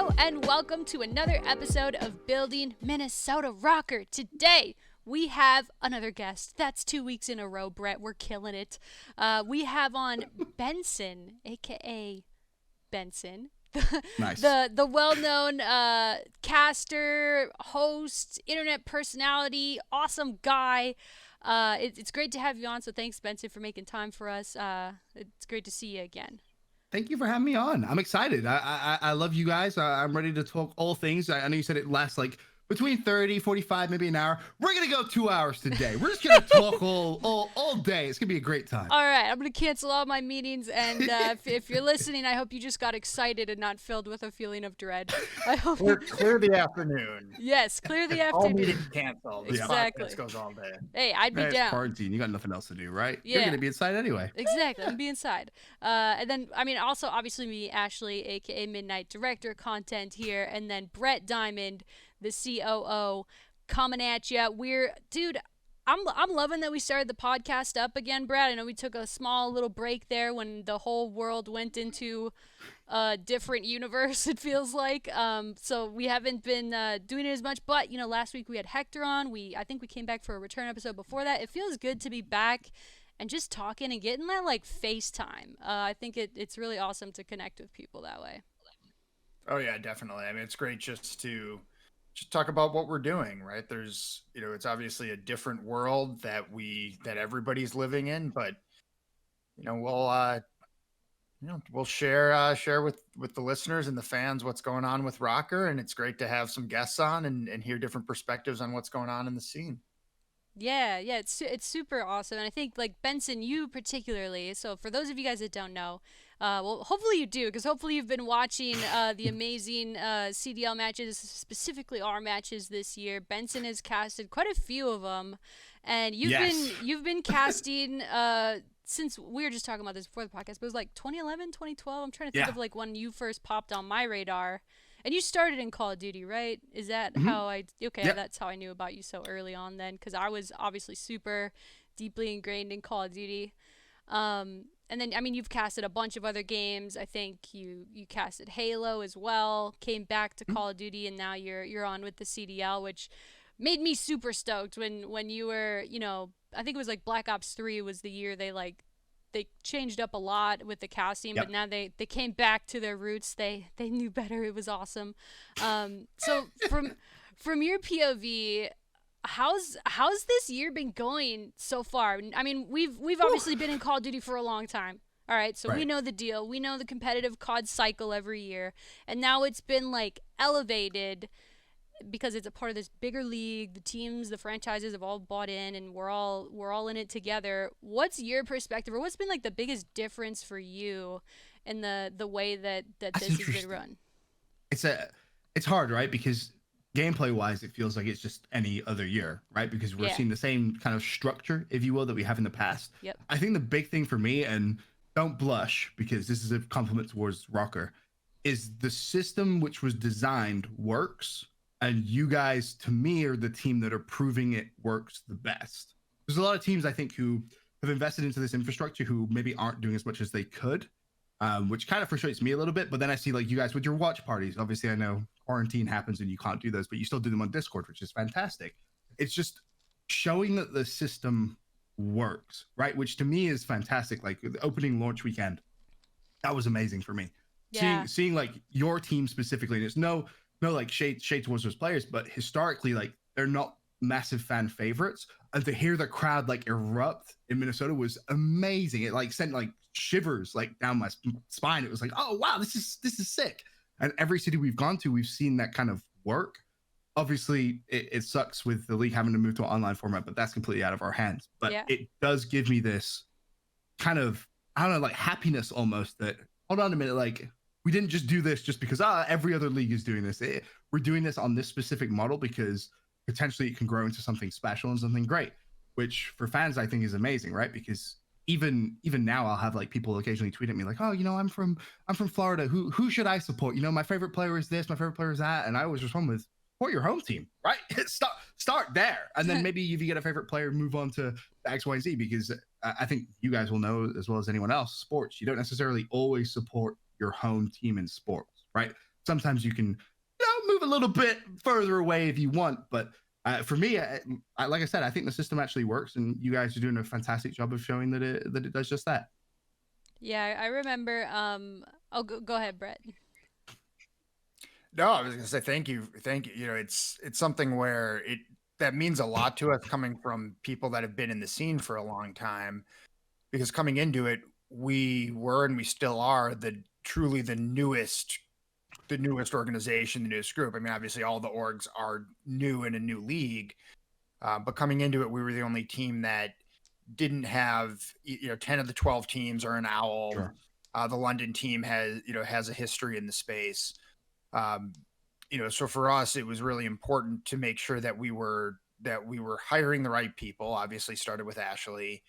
Hello and welcome to another episode of Building Minnesota RØKKR. Today we have another guest. That's 2 weeks in a row, Brett. We're killing it. We have on Benson, aka Benson, Nice. the well-known caster, host, internet personality, awesome guy. It's great to have you on. So thanks, Benson, for making time for us. It's great to see you again. Thank you for having me on. I'm excited. I love you guys. I'm ready to talk all things. I know you said it lasts like between 30, 45, maybe an hour. We're going to go 2 hours today. We're just going to talk all day. It's going to be a great time. All right. I'm going to cancel all my meetings. And if you're listening, I hope you just got excited and not filled with a feeling of dread. I hope clear the afternoon. Yes, clear the All afternoon. meetings canceled. Exactly. This goes all day. Hey, I'd be Man, down. it's quarantine. You got nothing else to do, right? Yeah. You're going to be inside anyway. Exactly. I'm be inside. And then, I mean, also, obviously, me, Ashley, a.k.a. Midnight Director of Content here. And then Brett Diamond, the COO, coming at you. Dude, I'm loving that we started the podcast up again, Brad. I know we took a small little break there when the whole world went into a different universe, it feels like. So we haven't been doing it as much. But, you know, last week we had Hector on. I think we came back for a return episode before that. It feels good to be back and just talking and getting that, like, FaceTime. I think it's really awesome to connect with people that way. Oh, yeah, definitely. I mean, it's great just to talk about what we're doing, right? There's, you know, it's obviously a different world that everybody's living in, but, you know, we'll share with the listeners and the fans what's going on with RØKKR, and it's great to have some guests on and hear different perspectives on what's going on in the scene. Yeah, it's super awesome. And I think, like, Benson, you particularly, so for those of you guys that don't know, well, hopefully you do, because hopefully you've been watching the amazing CDL matches, specifically our matches this year. Benson has casted quite a few of them, and you've been casting since we were just talking about this before the podcast, but it was like 2011, 2012. I'm trying to think of like when you first popped on my radar. And you started in Call of Duty, right? Is that how that's how I knew about you so early on then, because I was obviously super deeply ingrained in Call of Duty. And then, I mean, you've casted a bunch of other games. I think you casted Halo as well, came back to Call of Duty, and now you're on with the CDL, which made me super stoked when you were, you know, I think it was like Black Ops 3 was the year they changed up a lot with the casting, but now they came back to their roots. They knew better. It was awesome. So from your POV, how's this year been going so far? I mean, we've obviously been in Call of Duty for a long time. All right, so we know the deal. We know the competitive COD cycle every year, and now it's been like elevated because it's a part of this bigger league. The teams, the franchises have all bought in, and we're all in it together. What's your perspective, or what's been like the biggest difference for you in the way that this has been run? It's hard, right? Because gameplay wise, it feels like it's just any other year, right? Because we're seeing the same kind of structure, if you will, that we have in the past. Yep. I think the big thing for me, and don't blush because this is a compliment towards RØKKR, is the system which was designed works. And you guys, to me, are the team that are proving it works the best. There's a lot of teams, I think, who have invested into this infrastructure who maybe aren't doing as much as they could, which kind of frustrates me a little bit. But then I see, like, you guys with your watch parties. Obviously, I know quarantine happens and you can't do those, but you still do them on Discord, which is fantastic. It's just showing that the system works, right? Which to me is fantastic. Like, the opening launch weekend, that was amazing for me. Yeah. Seeing like your team specifically, and it's no like shade towards those players, but historically, like, they're not massive fan favorites, and to hear the crowd like erupt in Minnesota was amazing. It like sent like shivers like down my spine. It was like, oh wow, this is sick. And every city we've gone to, we've seen that kind of work. Obviously it sucks with the league having to move to an online format, but that's completely out of our hands. But it does give me this kind of, I don't know, like happiness almost, that hold on a minute, like, we didn't just do this just because every other league is doing this. We're doing this on this specific model because potentially it can grow into something special and something great, which for fans I think is amazing, right? Because even now I'll have like people occasionally tweet at me like, oh, you know, I'm from Florida. Who should I support? You know, my favorite player is this, my favorite player is that, and I always respond with, support your home team, right? Start there, and then maybe if you get a favorite player, move on to X, Y, and Z, because I think you guys will know as well as anyone else, sports, you don't necessarily always support your home team in sports, right? sometimes you can move a little bit further away if you want. But for me, like I said, I think the system actually works, and you guys are doing a fantastic job of showing that it does just that. Yeah, I remember. Oh, go ahead, Brett. No, I was gonna say thank you, thank you. You know, it's something where that means a lot to us coming from people that have been in the scene for a long time, because coming into it, we were and we still are truly the newest organization, the newest group. I mean, obviously all the orgs are new in a new league, but coming into it, we were the only team that didn't have 10 of the 12 teams are an owl. Sure. The London team has a history in the space. So for us, it was really important to make sure that we were hiring the right people. Obviously, started with Ashley,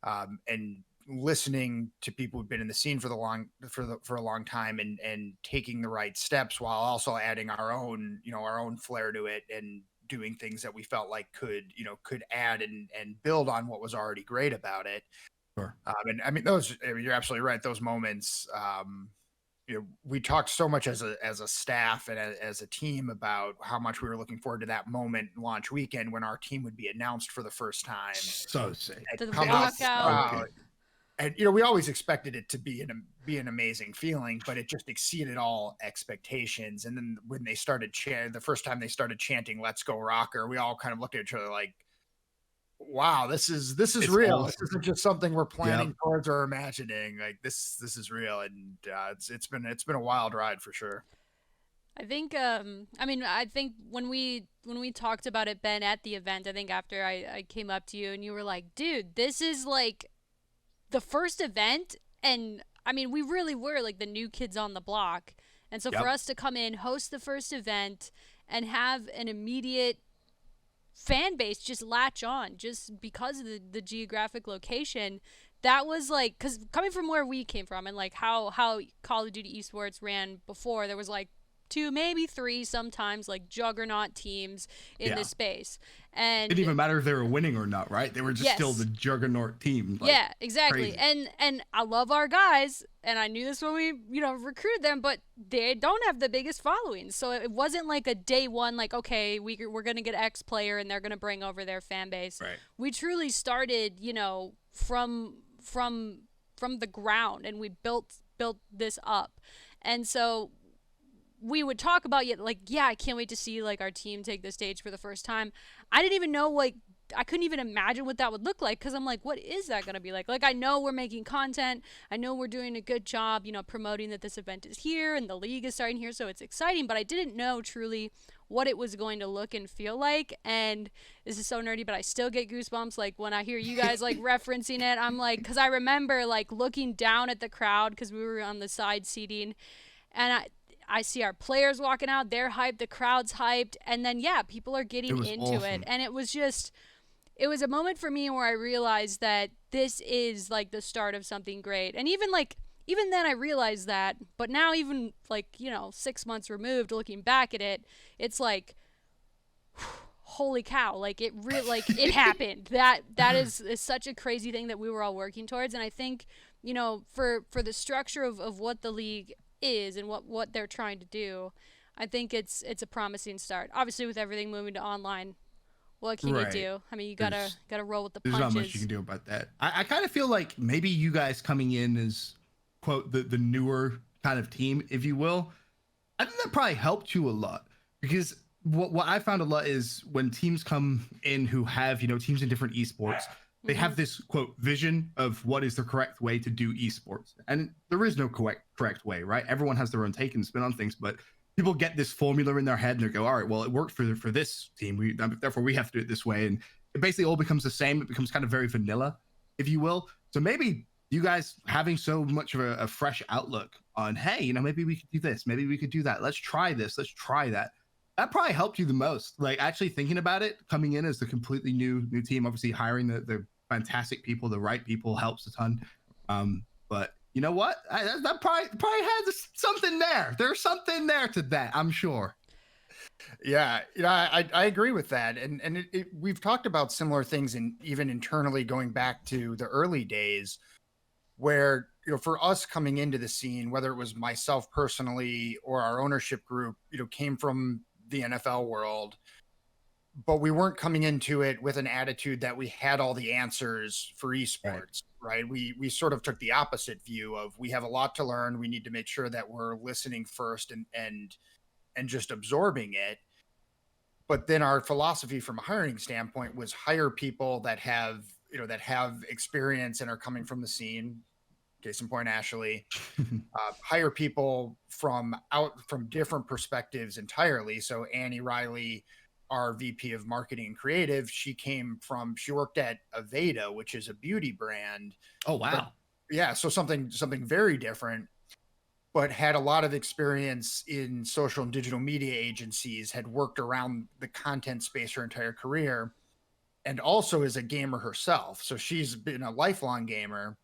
and listening to people who've been in the scene for a long time, and taking the right steps while also adding our own flair to it, and doing things that we felt like could add and build on what was already great about it. Sure. And I mean, you're absolutely right. Those moments, we talked so much as a staff and as a team about how much we were looking forward to that moment, launch weekend, when our team would be announced for the first time. So sick. The Come out, walkout. and we always expected it to be an amazing feeling, but it just exceeded all expectations. And then when they started the first time they started chanting "Let's go RØKKR," we all kind of looked at each other like, wow, this is real. Awesome. This isn't just something we're planning towards or imagining. Like this is real, and it's been a wild ride for sure. I think I think when we talked about it, Ben, at the event, I think after I came up to you and you were like, dude, this is like the first event, and I mean, we really were like the new kids on the block. And so for us to come in, host the first event, and have an immediate fan base just latch on just because of the geographic location, that was like, because coming from where we came from and like how Call of Duty eSports ran before, there was like 2, maybe 3 sometimes like juggernaut teams in this space. And it didn't even matter if they were winning or not, right? They were just still the juggernaut team. Like, yeah, exactly. Crazy. And I love our guys, and I knew this when we recruited them, but they don't have the biggest following. So it wasn't like a day one, like, okay, we're gonna get X player and they're gonna bring over their fan base. Right. We truly started, from the ground, and we built this up. And so we would talk about I can't wait to see like our team take the stage for the first time. I didn't even know, like, I couldn't even imagine what that would look like, because I'm like, what is that going to be like? Like, I know we're making content, I know we're doing a good job, promoting that this event is here and the league is starting here, so it's exciting, but I didn't know truly what it was going to look and feel like. And this is so nerdy, but I still get goosebumps like when I hear you guys like referencing it. I'm like, because I remember like looking down at the crowd, because we were on the side seating, and I see our players walking out, they're hyped, the crowd's hyped, and then people are getting into it. And it was a moment for me where I realized that this is like the start of something great. And even then I realized that, but now even 6 months removed, looking back at it, it's like, holy cow, like it really, like it happened. That is such a crazy thing that we were all working towards. And I think, for the structure of what the league is and what they're trying to do, I think it's a promising start. Obviously, with everything moving to online, what can you do? I mean, you gotta roll with the punches. There's not much you can do about that. I kind of feel like maybe you guys coming in as, quote, the newer kind of team, if you will, I think that probably helped you a lot, because what I found a lot is when teams come in who have teams in different esports, they have this, quote, vision of what is the correct way to do esports. And there is no correct way, right? Everyone has their own take and spin on things, but people get this formula in their head and they go, all right, well, it worked for this team, therefore we have to do it this way. And it basically all becomes the same. It becomes kind of very vanilla, if you will. So maybe you guys having so much of a fresh outlook on, hey, maybe we could do this, maybe we could do that. Let's try this. Let's try that. That probably helped you the most. Like, actually thinking about it, coming in as the completely new team, obviously hiring the fantastic people, the right people, helps a ton. But you know what? That probably has something there. There's something there to that, I'm sure. Yeah, I agree with that. And we've talked about similar things, and even internally going back to the early days. where, for us coming into the scene, whether it was myself personally or our ownership group, came from the NFL world, but we weren't coming into it with an attitude that we had all the answers for esports, right? We sort of took the opposite view of, we have a lot to learn. We need to make sure that we're listening first and just absorbing it. But then our philosophy from a hiring standpoint was hire people that have, that have experience and are coming from the scene. Case in point, Ashley. Hire people from different perspectives entirely. So Annie Riley, our VP of marketing and creative, she worked at Aveda, which is a beauty brand. Oh, wow. Yeah. So something very different, but had a lot of experience in social and digital media agencies, had worked around the content space her entire career, and also is a gamer herself. So she's been a lifelong gamer,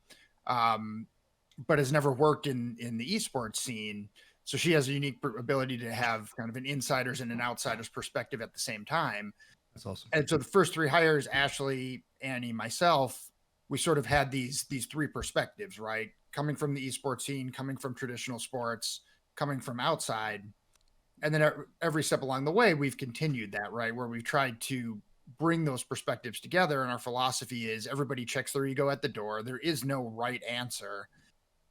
but has never worked in the esports scene. So she has a unique ability to have kind of an insider's and an outsider's perspective at the same time. That's awesome. And so the first three hires, Ashley, Annie, myself, we sort of had these three perspectives, right? Coming from the esports scene, coming from traditional sports, coming from outside. And then every step along the way, we've continued that, right? Where we've tried to bring those perspectives together. And our philosophy is everybody checks their ego at the door. There is no right answer.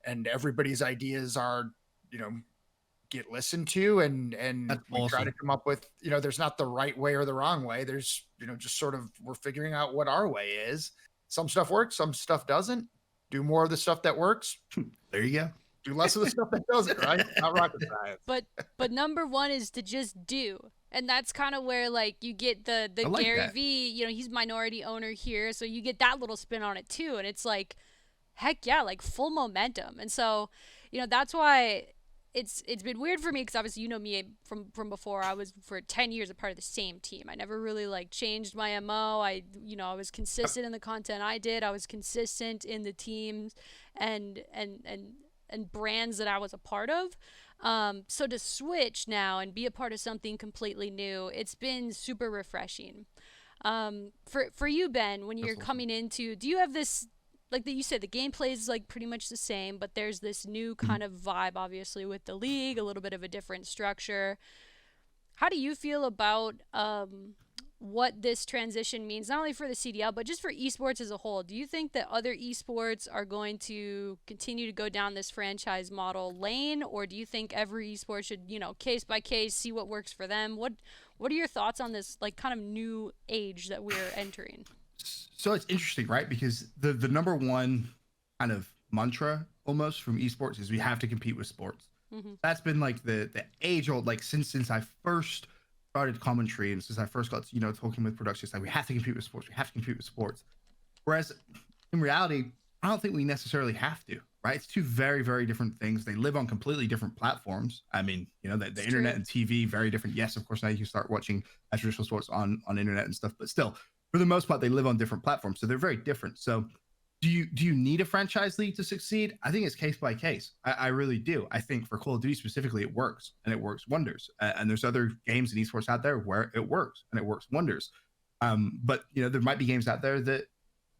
And everybody's ideas are, get listened to, and we try to come up with, there's not the right way or the wrong way. There's, just sort of, we're figuring out what our way is. Some stuff works, some stuff doesn't. Do more of the stuff that works. There you go. Do less of the stuff that doesn't, right? Not rocket science. But number one is to just do. And that's kind of where, like, you get the like Gary that. V, he's minority owner here, so you get that little spin on it too. And it's like, heck yeah, like full momentum. And so, that's why it's been weird for me, because obviously me from before. I was for 10 years a part of the same team. I never really like changed my MO. I was consistent in the content I did. I was consistent in the teams and brands that I was a part of. So to switch now and be a part of something completely new, it's been super refreshing. For you, Ben, when you're coming into, do you have this, like you said, the gameplay is like pretty much the same, but there's this new kind of vibe, obviously, with the league, a little bit of a different structure. How do you feel about what this transition means, not only for the CDL, but just for esports as a whole? Do you think that other esports are going to continue to go down this franchise model lane, or do you think every esport should, case by case, see what works for them? What are your thoughts on this, like, kind of new age that we're entering? So it's interesting, right? Because the number one kind of mantra almost from esports is we have to compete with sports. Mm-hmm. That's been like the age old, like since I first started commentary and since I first got talking with production, it's like we have to compete with sports. We have to compete with sports. Whereas in reality, I don't think we necessarily have to, right? It's two very, very different things. They live on completely different platforms. I mean, the internet and TV, very different. Yes, of course, now you can start watching traditional sports on internet and stuff, but still, for the most part, they live on different platforms, so they're very different. So do you need a franchise league to succeed? I think it's case by case. I really do. I think for Call of Duty specifically, it works, and it works wonders. And there's other games in esports out there where it works, and it works wonders. But there might be games out there that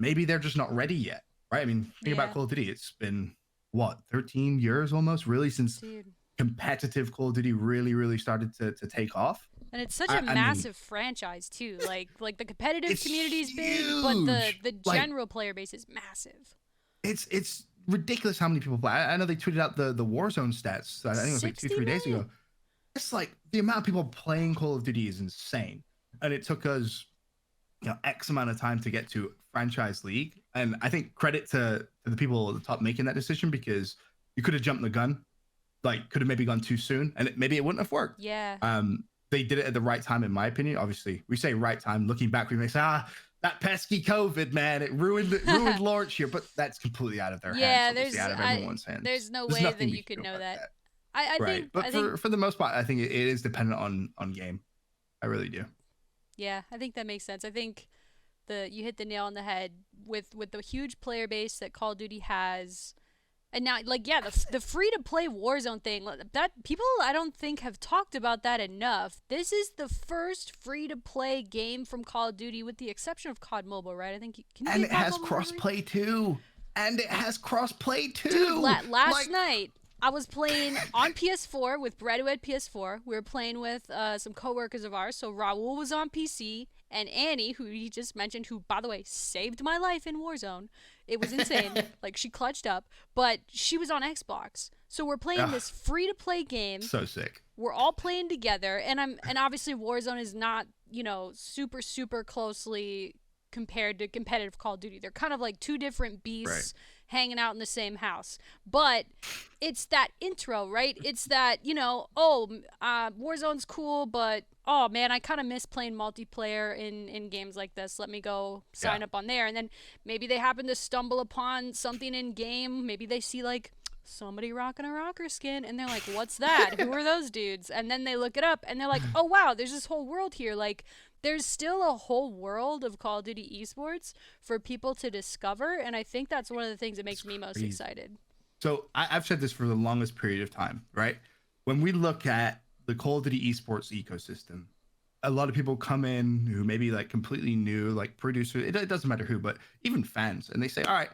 maybe they're just not ready yet, right? I mean, think about Call of Duty. It's been, 13 years almost, really, since competitive Call of Duty really started to take off. And it's such a massive franchise too. Like the competitive community is big, but the general player base is massive. It's ridiculous how many people play. I know they tweeted out the Warzone stats. I think it was like 2-3 days ago. It's like the amount of people playing Call of Duty is insane, and it took us X amount of time to get to franchise league. And I think credit to the people at the top making that decision, because you could have jumped the gun, like could have maybe gone too soon, and maybe it wouldn't have worked. Yeah. They did it at the right time, in my opinion. Obviously, we say right time. Looking back, we may say, that pesky COVID, man, it ruined launch here. But that's completely out of their hands. There's out of everyone's hands. There's no way that you could know that. I think, but for the most part, I think it is dependent on game. I really do. Yeah, I think that makes sense. I think you hit the nail on the head with the huge player base that Call of Duty has. And now, the free-to-play Warzone thing, that people, I don't think, have talked about that enough. This is the first free-to-play game from Call of Duty, with the exception of COD Mobile, right? I think and it has cross-play, too. and it has cross-play too. Dude, last Like, night I was playing on PS4 with Brad who had PS4. We were playing with some coworkers of ours. So Raul was on PC, and Annie, who he just mentioned, who by the way saved my life in Warzone. It was insane. Like she clutched up, but she was on Xbox. So we're playing this free-to-play game. so sick. We're all playing together, and obviously Warzone is not, super closely compared to competitive Call of Duty. They're kind of like two different beasts hanging out in the same house. But it's that intro, right? It's that, Warzone's cool, but oh man, I kind of miss playing multiplayer in games like this. Let me go sign up on there. And then maybe they happen to stumble upon something in game. Maybe they see like somebody rocking a RØKKR skin and they're like, what's that? Who are those dudes? And then they look it up and they're like, oh wow, there's this whole world here. Like there's still a whole world of Call of Duty esports for people to discover, and I think that's one of the things that makes me most excited. So I've said this for the longest period of time, right? When we look at the Call of Duty esports ecosystem, a lot of people come in who maybe like completely new, like producers, it doesn't matter who, but even fans, and they say, all right,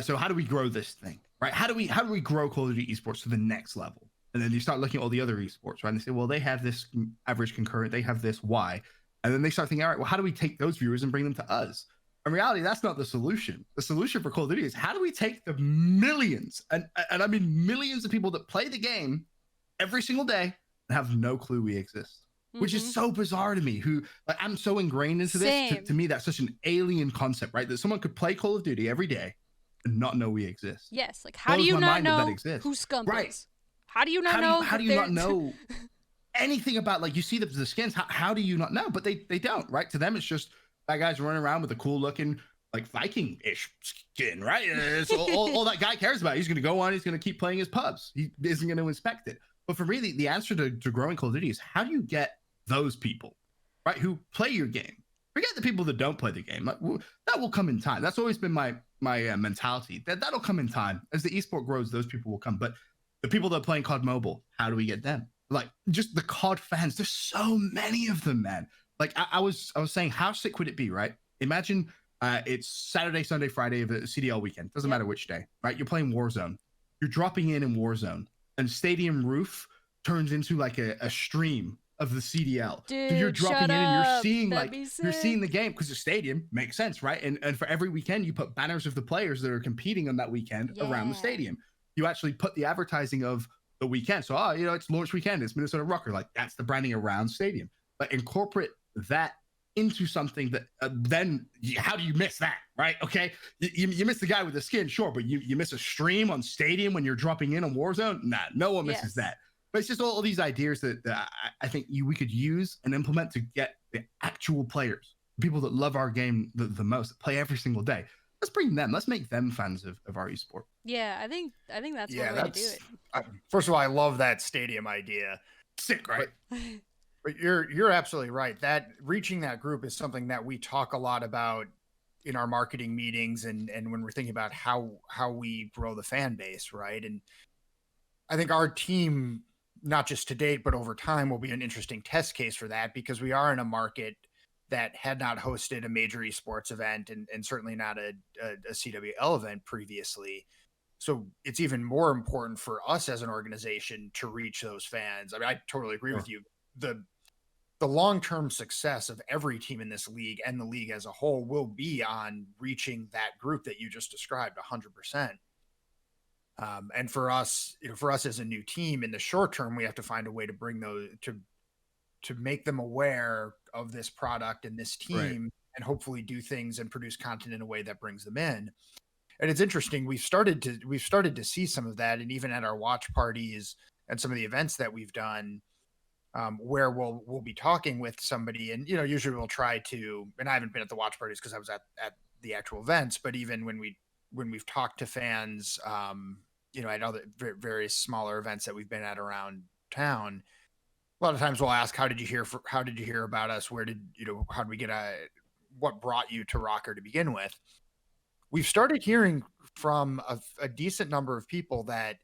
so how do we grow this thing, right? How do we grow Call of Duty esports to the next level? And then you start looking at all the other esports, right? And they say, well, they have this average concurrent, they have this Y. And then they start thinking, all right, well, how do we take those viewers and bring them to us? In reality, that's not the solution. The solution for Call of Duty is how do we take the millions, and I mean millions of people that play the game every single day and have no clue we exist, which is so bizarre to me. Who, like, I'm so ingrained into this. To me, that's such an alien concept, right? That someone could play Call of Duty every day and not know we exist. Yes, like how do you not know who Scump is? How do you not know? How do you not know anything about, like, you see the skins? How do you not know? But they don't, right? To them, it's just that guy's running around with a cool looking, like, Viking-ish skin, right? It's all that guy cares about. He's going to go on, he's going to keep playing his pubs. He isn't going to inspect it. But for me, the answer to growing Call of Duty is how do you get those people, right, who play your game? Forget the people that don't play the game. Like, that will come in time. That's always been my mentality. That'll come in time. As the esport grows, those people will come. But the people that are playing COD Mobile, how do we get them? Like, just the COD fans, there's so many of them, man. Like, I was saying, how sick would it be, right? Imagine it's Saturday, Sunday, Friday of a CDL weekend. Doesn't matter which day, right? You're playing Warzone. You're dropping in Warzone, and Stadium Roof turns into like a stream of the CDL. Dude, so you're dropping in and you're seeing you're seeing the game because the stadium makes sense, right? And for every weekend, you put banners of the players that are competing on that weekend around the stadium. You actually put the advertising of the weekend. So, it's launch weekend. It's Minnesota RØKKR. Like, that's the branding around stadium. But incorporate that into something that then how do you miss that, right? Okay, you miss the guy with the skin, sure, but you miss a stream on stadium when you're dropping in on Warzone. Nah, no one misses that. But it's just all these ideas that I think we could use and implement to get the actual players, people that love our game the most, that play every single day. Let's bring them. Let's make them fans of our esport. Yeah, I think that's one way to do it. First of all, I love that stadium idea. Sick, right? But you're absolutely right. That reaching that group is something that we talk a lot about in our marketing meetings and when we're thinking about how we grow the fan base, right? And I think our team, not just to date, but over time, will be an interesting test case for that, because we are in a market that had not hosted a major esports event and certainly not a CWL event previously. So it's even more important for us as an organization to reach those fans. I mean, I totally agree with you. The long-term success of every team in this league and the league as a whole will be on reaching that group that you just described 100%. And for us as a new team in the short term, we have to find a way to bring those to make them aware of this product and this team, and hopefully do things and produce content in a way that brings them in. And it's interesting. We've started to see some of that. And even at our watch parties and some of the events that we've done, where we'll be talking with somebody, and, usually we'll try to, and I haven't been at the watch parties because I was at the actual events, but even when we've talked to fans, at other various smaller events that we've been at around town, a lot of times we'll ask, how did you hear about us? How did we get what brought you to RØKKR to begin with? We've started hearing from a decent number of people that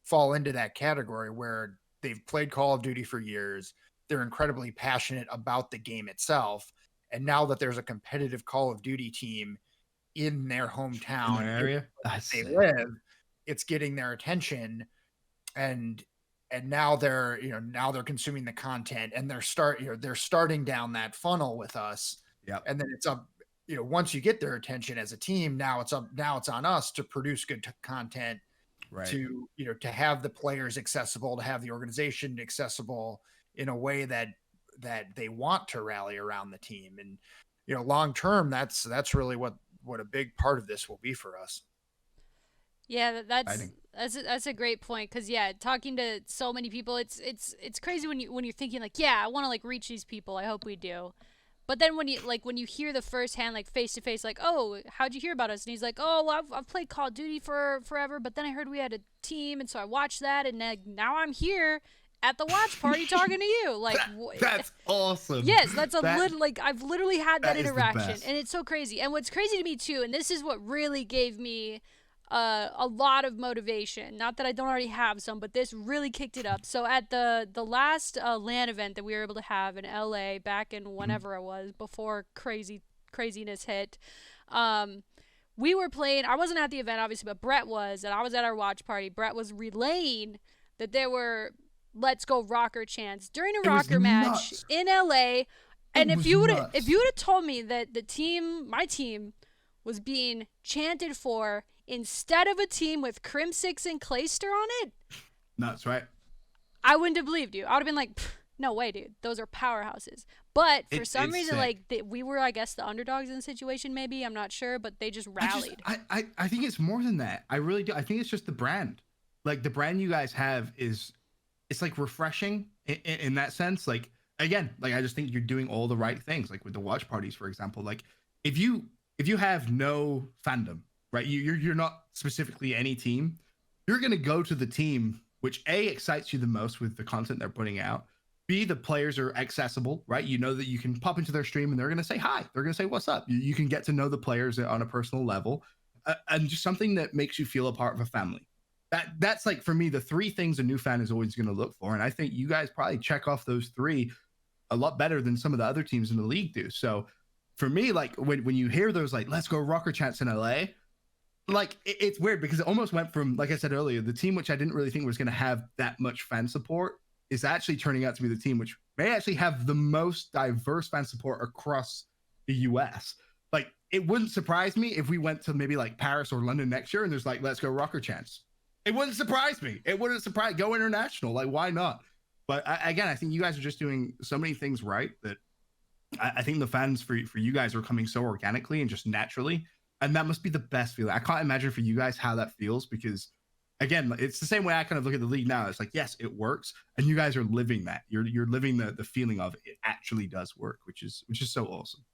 fall into that category, where they've played Call of Duty for years. They're incredibly passionate about the game itself. And now that there's a competitive Call of Duty team in their hometown, In their area. That's they sick. live, it's getting their attention, and now they're now they're consuming the content, and they're starting down that funnel with us, Yep. and then it's up. Once you get their attention as a team, now it's on us to produce good content, Right. to to have the players accessible, to have the organization accessible in a way that they want to rally around the team. And long term, that's really what a big part of this will be for us. Yeah, Exciting. that's a great point, because yeah, talking to so many people, it's crazy when you're thinking like, yeah, I want to like reach these people. I hope we do. But then when you hear the firsthand, like face to face, like, oh, how'd you hear about us? And he's like, oh, well, I've played Call of Duty for forever, but then I heard we had a team, and so I watched that, and now I'm here at the watch party talking to you. Like, that's awesome. yes, that's like I've literally had that interaction, and and it's so crazy. And what's crazy to me too, and this is what really gave me a lot of motivation. Not that I don't already have some, but this really kicked it up. So at the last LAN event that we were able to have in LA back in whenever it was, before craziness hit, we were playing. I wasn't at the event obviously, but Brett was, and I was at our watch party. Brett was relaying that there were "Let's Go RØKKR" chants during a RØKKR match in LA. And if you would have told me that my team was being chanted for instead of a team with Crim6 and Clayster on it, nuts, right? I wouldn't have believed you. I would have been like, no way, dude. Those are powerhouses. But for some reason, sick. like we were, I guess, the underdogs in the situation. Maybe, I'm not sure, but they just rallied. I think it's more than that. I really do. I think it's just the brand. Like the brand you guys have it's like refreshing in that sense. Like again, like I just think you're doing all the right things. Like with the watch parties, for example. Like if you have no fandom, right? You're not specifically any team. You're gonna go to the team which A, excites you the most with the content they're putting out. B, the players are accessible, right? You know that you can pop into their stream and they're gonna say hi. They're gonna say what's up. You can get to know the players on a personal level, and just something that makes you feel a part of a family. That's like for me the three things a new fan is always gonna look for, and I think you guys probably check off those three a lot better than some of the other teams in the league do. So for me, like when you hear those like "Let's Go RØKKR" chants in LA, like it's weird because it almost went from, like I said earlier, the team which I didn't really think was going to have that much fan support is actually turning out to be the team which may actually have the most diverse fan support across the US. Like it wouldn't surprise me if we went to maybe like Paris or London next year and there's like "Let's Go RØKKR" chants. It wouldn't surprise me. It wouldn't surprise. Go international. Like why not? But again, I think you guys are just doing so many things right that I think the fans for you guys are coming so organically and just naturally. And that must be the best feeling. I can't imagine for you guys how that feels because, again, it's the same way I kind of look at the league now. It's like, yes, it works, and you guys are living that. You're living the feeling of it actually does work, which is so awesome.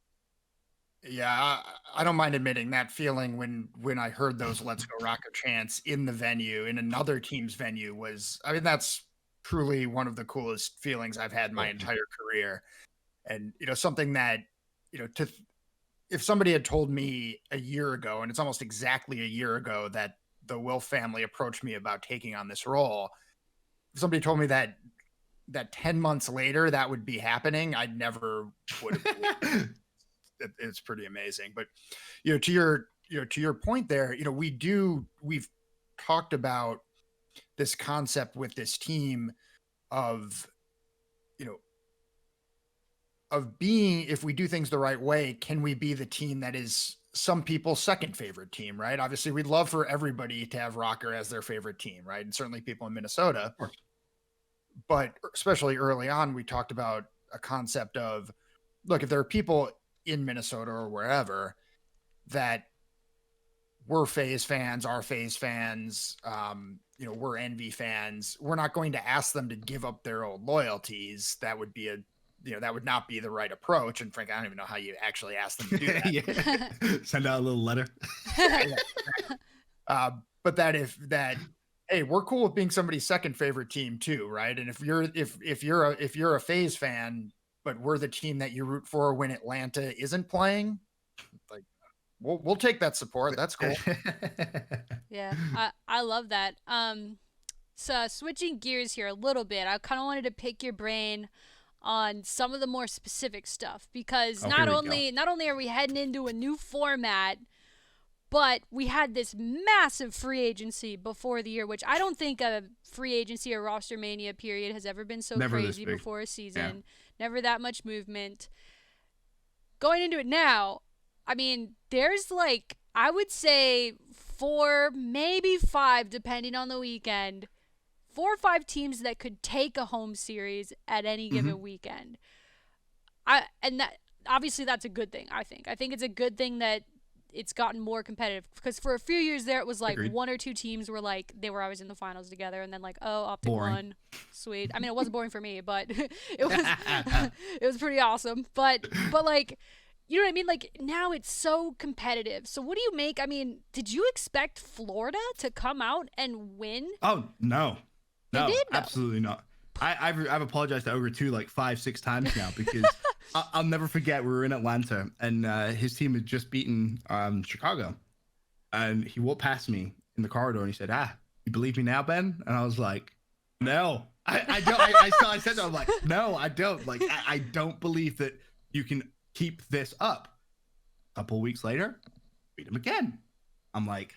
Yeah, I don't mind admitting that feeling when I heard those "Let's Go RØKKR" chants in the venue, in another team's venue, was, I mean, that's truly one of the coolest feelings I've had my entire career. And something that if somebody had told me a year ago, and it's almost exactly a year ago that the Wilf family approached me about taking on this role, if somebody told me that 10 months later that would be happening, I never would have believed it. It's pretty amazing. But to your point there, we've talked about this concept with this team of being, if we do things the right way, can we be the team that is some people's second favorite team, right? Obviously, we'd love for everybody to have RØKKR as their favorite team, right? And certainly people in Minnesota. But especially early on, we talked about a concept of, look, if there are people in Minnesota or wherever that we're FaZe fans, are FaZe fans, we're Envy fans, we're not going to ask them to give up their old loyalties. That would be that would not be the right approach. And frankly, I don't even know how you actually ask them to do that. Send out a little letter. But hey, we're cool with being somebody's second favorite team too, right? And if you're a FaZe fan, but we're the team that you root for when Atlanta isn't playing, like we'll take that support. That's cool. Yeah, I love that. So switching gears here a little bit, I kind of wanted to pick your brain on some of the more specific stuff because not only are we heading into a new format, But we had this massive free agency before the year, which I don't think a free agency or roster mania period has ever been so Never this crazy big. before a season. Never that much movement. Going into it now, I mean, there's like, I would say 4, maybe 5, depending on the weekend, 4 or 5 teams that could take a home series at any given weekend. And that obviously that's a good thing, I think. I think it's a good thing that it's gotten more competitive, because for a few years there it was like Agreed. 1 or 2 teams were like, they were always in the finals together, and then like, oh, Optic Boring. won, sweet. I mean, it wasn't boring for me, but it was it was pretty awesome. But like, you know what I mean? Like, now it's so competitive. So what do you make? I mean, did you expect Florida to come out and win? Oh no, They did, though. absolutely not. I've apologized to RØKKR 2 like 5-6 times now, because I'll never forget, we were in Atlanta and his team had just beaten Chicago, and he walked past me in the corridor and he said, you believe me now, Ben? And I was like, no, I don't. I said that, I'm like, no, I don't. Like, I don't believe that you can keep this up. A couple of weeks later, beat him again. I'm like,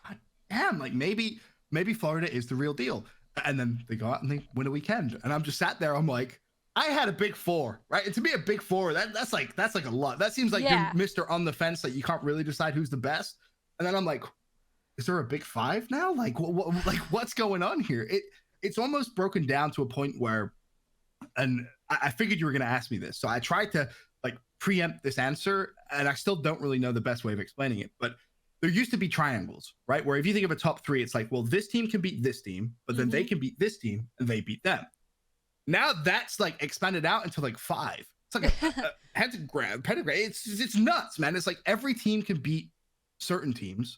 God damn, like maybe Florida is the real deal. And then they go out and they win a weekend, and I'm just sat there. I'm like, I had a big 4, right? And to me, a big 4, that's like a lot. That seems like you're Mr. on the fence, like you can't really decide who's the best. And then I'm like, is there a big 5 now? Like, what's going on here? It's almost broken down to a point where, and I figured you were going to ask me this, so I tried to like preempt this answer, and I still don't really know the best way of explaining it, but there used to be triangles, right? Where if you think of a top 3, it's like, well, this team can beat this team, but then they can beat this team and they beat them. Now that's like expanded out into like 5. It's like a pentagram. It's nuts, man. It's like every team can beat certain teams,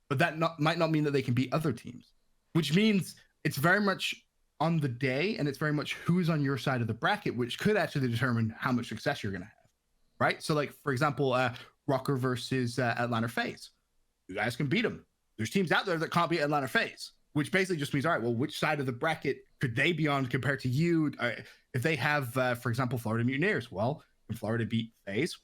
but that might not mean that they can beat other teams, which means it's very much on the day, and it's very much who's on your side of the bracket, which could actually determine how much success you're going to have, right? So like, for example, RØKKR versus Atlanta FaZe. You guys can beat them. There's teams out there that can't beat Atlanta FaZe, which basically just means, all right, well, which side of the bracket could they be on compared to you? If they have, for example, Florida Mutineers, well, can Florida beat FaZe?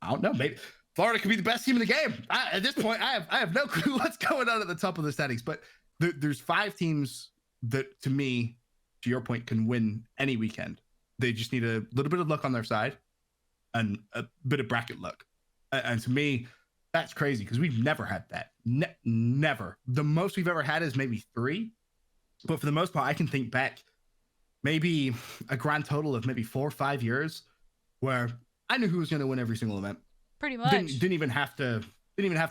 I don't know. Maybe Florida could be the best team in the game. At this point, I have no clue what's going on at the top of the standings. But there's 5 teams that, to me, to your point, can win any weekend. They just need a little bit of luck on their side and a bit of bracket luck. And to me, that's crazy, because we've never had that. Never. The most we've ever had is maybe 3. But for the most part, I can think back maybe a grand total of maybe 4 or 5 years where I knew who was going to win every single event. Pretty much. Didn't even have to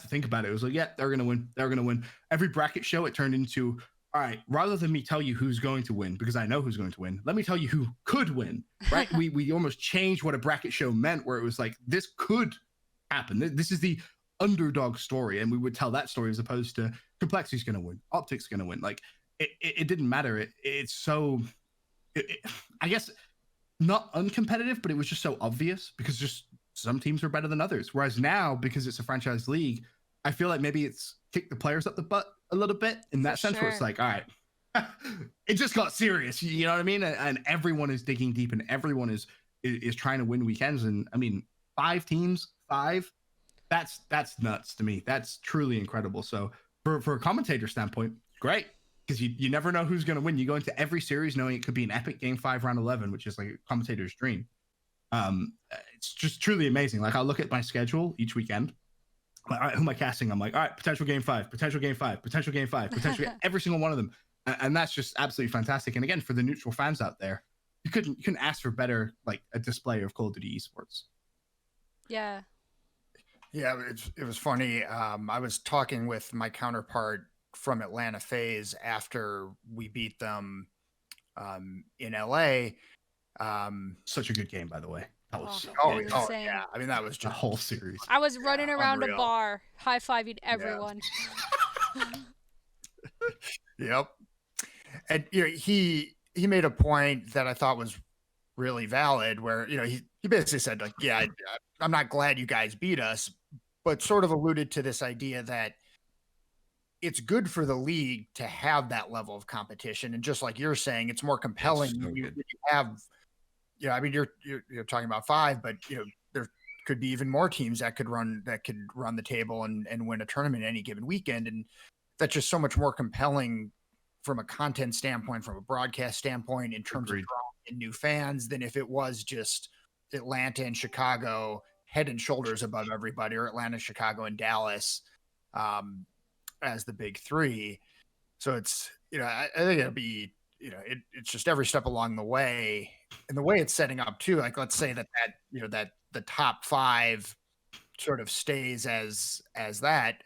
think about it. It was like, yeah, they're going to win. They're going to win. Every bracket show, it turned into, all right, rather than me tell you who's going to win, because I know who's going to win, let me tell you who could win, right? we almost changed what a bracket show meant, where it was like, this could happen. This is the underdog story, and we would tell that story as opposed to Complexity's going to win, Optic's going to win. Like, it didn't matter. It's so, I guess, not uncompetitive, but it was just so obvious, because just some teams are better than others. Whereas now, because it's a franchise league, I feel like maybe it's kicked the players up the butt a little bit in that sense, where it's like, all right, it just got serious. You know what I mean? And everyone is digging deep, and everyone is trying to win weekends. And I mean, 5 teams, 5. That's nuts to me. That's truly incredible. So for a commentator standpoint, great, because you never know who's going to win. You go into every series knowing it could be an epic game 5 round 11, which is like a commentator's dream. It's just truly amazing. Like, I'll look at my schedule each weekend. Like, all right, who am I casting? I'm like, all right, potential game 5, potential game 5, potential game 5, potential every single one of them, and that's just absolutely fantastic. And again, for the neutral fans out there, you couldn't ask for better, like, a display of Call of Duty eSports. Yeah. Yeah, it was funny. I was talking with my counterpart from Atlanta FaZe after we beat them in LA. Such a good game, by the way. That was yeah. I mean, that was just a whole series. I was running around unreal. a bar, high-fiving everyone. Yep. And he made a point that I thought was really valid, where he basically said, like, yeah, I'm not glad you guys beat us, but sort of alluded to this idea that it's good for the league to have that level of competition. And just like you're saying, it's more compelling when you have, I mean, you're talking about 5, but there are could be even more teams that could run the table and win a tournament any given weekend. And that's just so much more compelling from a content standpoint, from a broadcast standpoint, in terms Agreed. of drawing in new fans, than if it was just Atlanta and Chicago head and shoulders above everybody, or Atlanta, Chicago, and Dallas as the big three. So it's, I think it'll be, it's just every step along the way, and the way it's setting up too. Like, let's say that the top 5 sort of stays as that.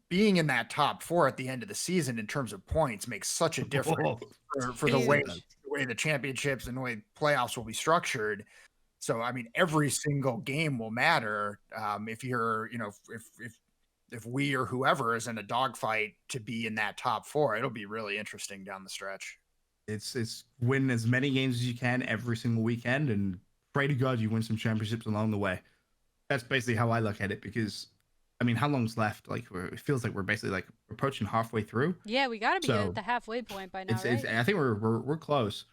Being in that top 4 at the end of the season in terms of points makes such a difference for the way the championships and the way playoffs will be structured. So, I mean, every single game will matter. If you're, if we or whoever is in a dogfight to be in that top 4, it'll be really interesting down the stretch. It's win as many games as you can every single weekend, and pray to God you win some championships along the way. That's basically how I look at it, because I mean, how long's left? Like, it feels like we're basically like approaching halfway through. Yeah, we got to be at the halfway point by now, right? I think we're close.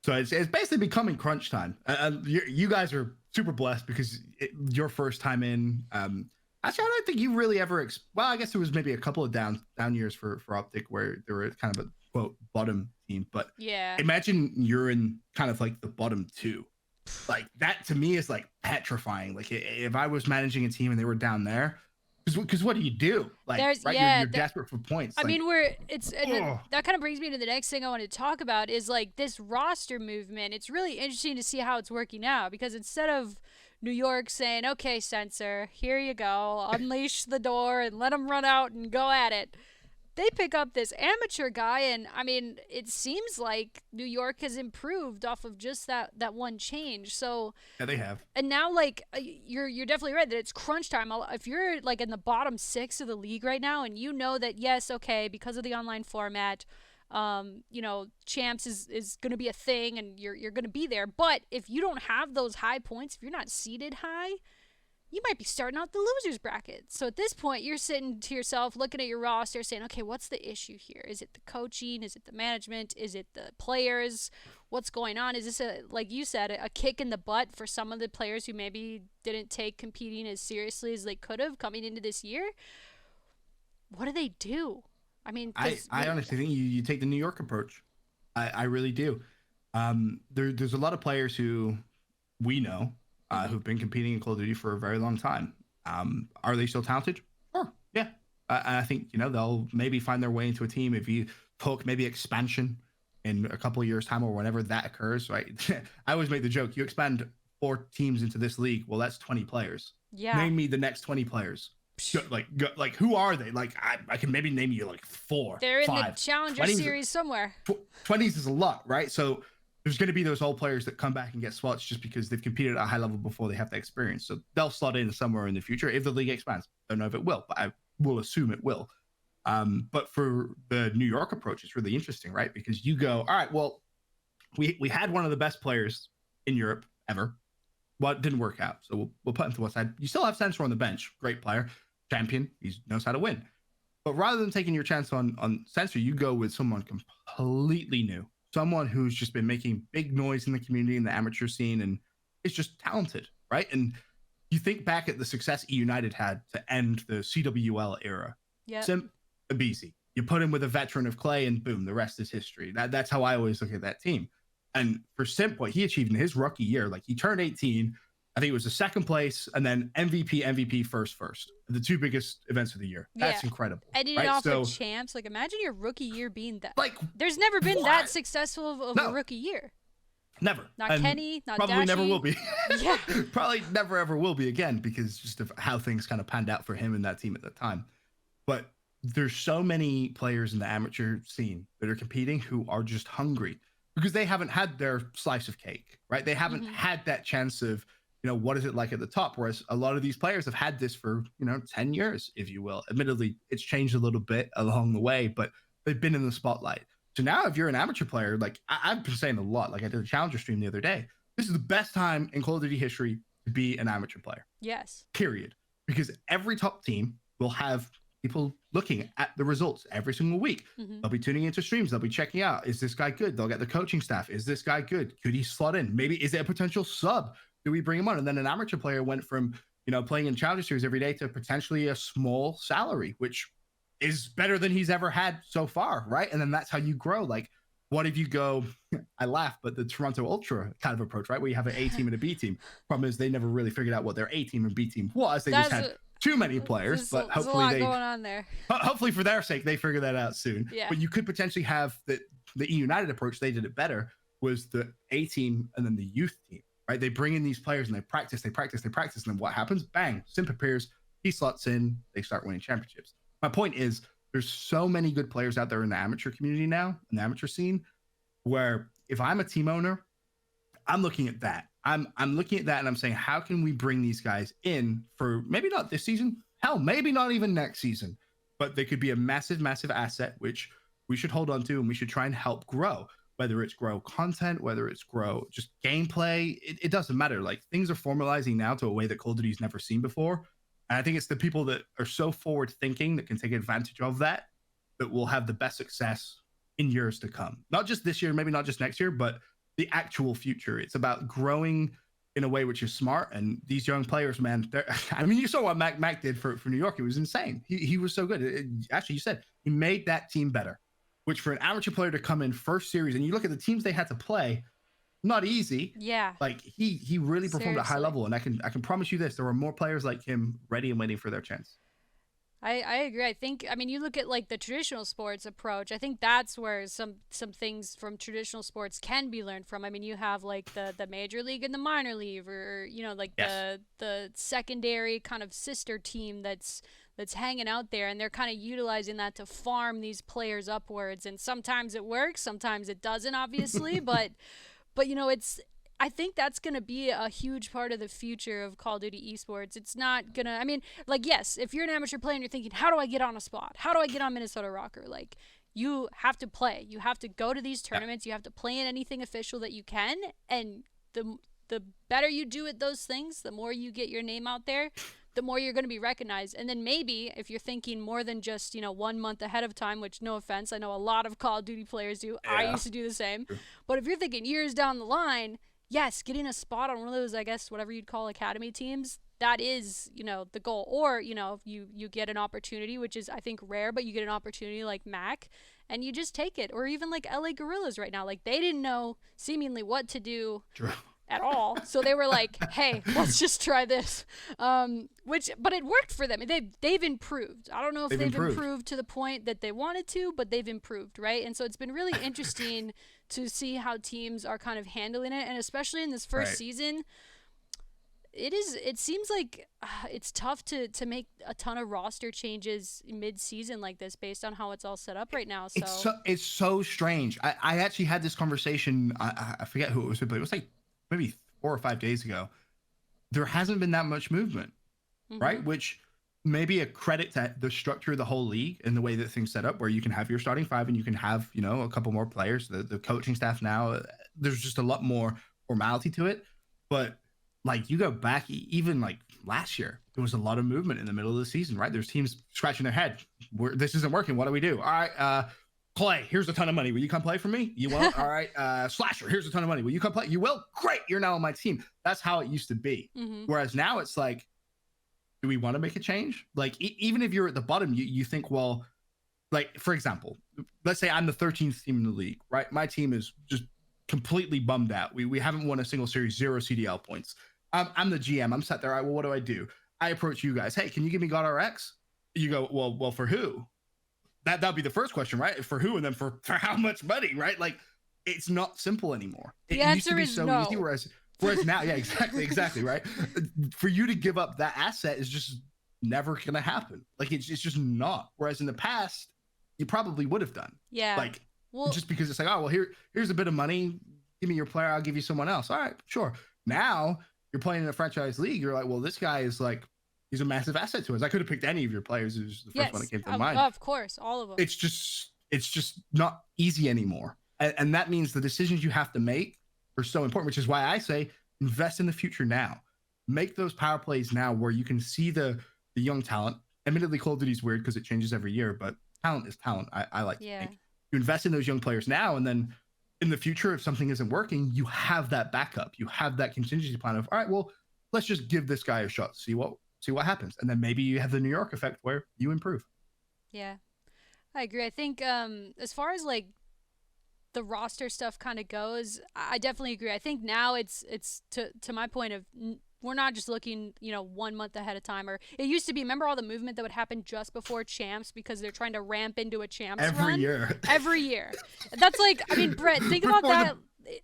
So it's basically becoming crunch time. You guys are super blessed because your first time in. Actually, I don't think you really ever. Well, I guess there was maybe a couple of down years for RØKKR where they were kind of a quote bottom team. But yeah, imagine you're in kind of like the bottom 2. Like, that to me is like petrifying. Like, if I was managing a team and they were down there, because what do you do? Like, you're desperate for points. I mean, that kind of brings me to the next thing I want to talk about is like this roster movement. It's really interesting to see how it's working out, because instead of New York saying, "Okay, censor, here you go, unleash the door and let them run out and go at it," they pick up this amateur guy, and I mean, it seems like New York has improved off of just that one change. So yeah, they have. And now, like, you're definitely right that it's crunch time. If you're like in the bottom 6 of the league right now, and you know that, yes, okay, because of the online format, champs is going to be a thing, and you're going to be there. But if you don't have those high points, if you're not seated high, you might be starting out the losers bracket. So at this point, you're sitting to yourself, looking at your roster, saying, okay, what's the issue here? Is it the coaching? Is it the management? Is it the players? What's going on? Is this, like you said, a kick in the butt for some of the players who maybe didn't take competing as seriously as they could have coming into this year? What do they do? I mean, I honestly think you take the New York approach. I really do. There's a lot of players who we know who've been competing in Call of Duty for a very long time. Are they still talented? Sure, yeah. I think they'll maybe find their way into a team if you talk maybe expansion in a couple of years' time or whenever that occurs. Right? I always make the joke: you expand 4 teams into this league, well, that's 20 players. Yeah. Name me the next 20 players. Like who are they? Like I can maybe name you like 4. They're 5. in the Challenger Series somewhere. 20s is a lot, right? So there's going to be those old players that come back and get spots just because they've competed at a high level before they have the experience. So they'll slot in somewhere in the future if the league expands. Don't know if it will, but I will assume it will. But for the New York approach, it's really interesting, right? Because you go, all right, well, we had one of the best players in Europe ever. Well, it didn't work out. So we'll put him to one side. You still have Sensor on the bench. Great player. Champion. He knows how to win. But rather than taking your chance on Sensor, you go with someone completely new. Someone who's just been making big noise in the community, in the amateur scene, and is just talented, right? And you think back at the success E United had to end the CWL era. Yeah. Easy. You put him with a veteran of Clay, and boom, the rest is history. That's how I always look at that team. And for Simp, what he achieved in his rookie year, like he turned 18, I think it was the second place, and then MVP, first. The 2 biggest events of the year. That's incredible. Ending right? it off with champs. Like, imagine your rookie year being that. Like, there's never been that successful of a rookie year. Never. Not and Kenny, not probably Dashy. never will be. Yeah. Probably never ever will be again, because just of how things kind of panned out for him and that team at the time. But there's so many players in the amateur scene that are competing who are just hungry because they haven't had their slice of cake, right? They haven't had that chance of, what is it like at the top? Whereas a lot of these players have had this for, 10 years, if you will. Admittedly, it's changed a little bit along the way, but they've been in the spotlight. So now if you're an amateur player, like I've been saying a lot, like I did a Challenger stream the other day, this is the best time in Call of Duty history to be an amateur player. Yes. Period. Because every top team will have people looking at the results every single week. They'll be tuning into streams. They'll be checking out, is this guy good? They'll get the coaching staff. Is this guy good? Could he slot in? Maybe is it a potential sub do we bring him on? And then an amateur player went from, you know, playing in Challenger Series every day to potentially a small salary, which is better than he's ever had so far, right? And then that's how you grow. Like, what if you go, I laugh, but the Toronto Ultra kind of approach, right? Where you have an A team and a B team. Problem is they never really figured out what their A team and B team was. They just had too many players, but hopefully there's a lot going on there. Hopefully for their sake, they figure that out soon. Yeah. But you could potentially have the E United approach. They did it better, was the A team and then the youth team, right? They bring in these players and they practice. And then what happens? Bang, Simp appears, he slots in, they start winning championships. My point is, there's so many good players out there in the amateur community now, in the amateur scene, where if I'm a team owner, I'm looking at that. I'm looking at that and I'm saying, how can we bring these guys in for maybe not this season, hell, maybe not even next season, but they could be a massive, massive asset, which we should hold on to and we should try and help grow, whether it's grow content, whether it's grow just gameplay, it doesn't matter. Like, things are formalizing now to a way that Call of Duty's never seen before. And I think it's the people that are so forward thinking that can take advantage of that will have the best success in years to come. Not just this year, maybe not just next year, but the actual future. It's about growing in a way which is smart. And these young players, man, I mean, you saw what Mac did for New York. It was insane. He was so good. Actually, you said he made that team better, which for an amateur player to come in first series, and you look at the teams they had to play, not easy. Yeah. Like, he really performed at high level, and I can promise you this: there were more players like him ready and waiting for their chance. I agree. I mean, you look at like the traditional sports approach. I think that's where some things from traditional sports can be learned from. I mean, you have like the major league and the minor league, or you know, like the secondary kind of sister team that's hanging out there, and they're kind of utilizing that to farm these players upwards. And sometimes it works, sometimes it doesn't, obviously, but you know, I think that's going to be a huge part of the future of Call of Duty esports. It's not going to, I mean, like, yes, if you're an amateur player and you're thinking, how do I get on a spot? How do I get on Minnesota RØKKR? Like, you have to play. You have to go to these tournaments. You have to play in anything official that you can. And the better you do at those things, the more you get your name out there, the more you're going to be recognized. And then maybe if you're thinking more than just, you know, 1 month ahead of time, which, no offense, I know a lot of Call of Duty players do. Yeah. I used to do the same. But if you're thinking years down the line, yes, getting a spot on one of those, I guess, whatever you'd call academy teams, that is, you know, the goal. Or, you know, if you get an opportunity, which is, I think, rare, but you get an opportunity like Mac, and you just take it. Or even like LA Guerrillas right now. Like, they didn't know seemingly what to do at all. So they were like, hey, let's just try this. But it worked for them. They've improved. I don't know if they've improved to the point that they wanted to, but they've improved, right? And so it's been really interesting to see how teams are kind of handling it, and especially in this first season, it seems like it's tough to make a ton of roster changes mid-season like this based on how it's all set up right now. So it's so strange. I actually had this conversation, I forget who it was with, but it was like maybe 4 or 5 days ago. There hasn't been that much movement, right? Which may be a credit to the structure of the whole league and the way that things set up, where you can have your starting 5 and you can have, you know, a couple more players. The coaching staff now, there's just a lot more formality to it. But like, you go back even like last year, there was a lot of movement in the middle of the season, right? There's teams scratching their head. This isn't working. What do we do? All right, Clay, here's a ton of money. Will you come play for me? You won't? All right. Slasher, here's a ton of money. Will you come play? You will? Great. You're now on my team. That's how it used to be. Whereas now it's like, do we want to make a change? Like, even if you're at the bottom, you think, well, like, for example, let's say I'm the 13th team in the league, right? My team is just completely bummed out. We haven't won a single series, 0 CDL points. I'm the GM. I'm sat there. All right, well, what do? I approach you guys. Hey, can you give me God RX? You go, well, for who? That'd be the first question, right? For who? And then for how much money, right? Like, it's not simple anymore. It used to be so easy, whereas now, yeah, exactly, right? For you to give up that asset is just never going to happen. Like, it's just not. Whereas in the past, you probably would have done. Yeah. Like, just because it's like, oh, well, here's a bit of money. Give me your player. I'll give you someone else. All right, sure. Now you're playing in a franchise league. You're like, well, this guy is like, he's a massive asset to us. I could have picked any of your players. It was the first one that came to mind. Of course, all of them. It's just not easy anymore. And that means the decisions you have to make are so important, which is why I say invest in the future now. Make those power plays now where you can see the young talent. Admittedly, Call of Duty is weird because it changes every year, but talent is talent. I like to think. You invest in those young players now, and then in the future, if something isn't working, you have that backup. You have that contingency plan of, all right, well, let's just give this guy a shot, see what happens, and then maybe you have the New York effect where you improve. Yeah, I agree. I think as far as like the roster stuff kind of goes, I definitely agree. I think now it's to my point of we're not just looking, 1 month ahead of time. Or it used to be, remember all the movement that would happen just before champs because they're trying to ramp into a champs Every run year. every year. That's like, I mean, Brett, think about that.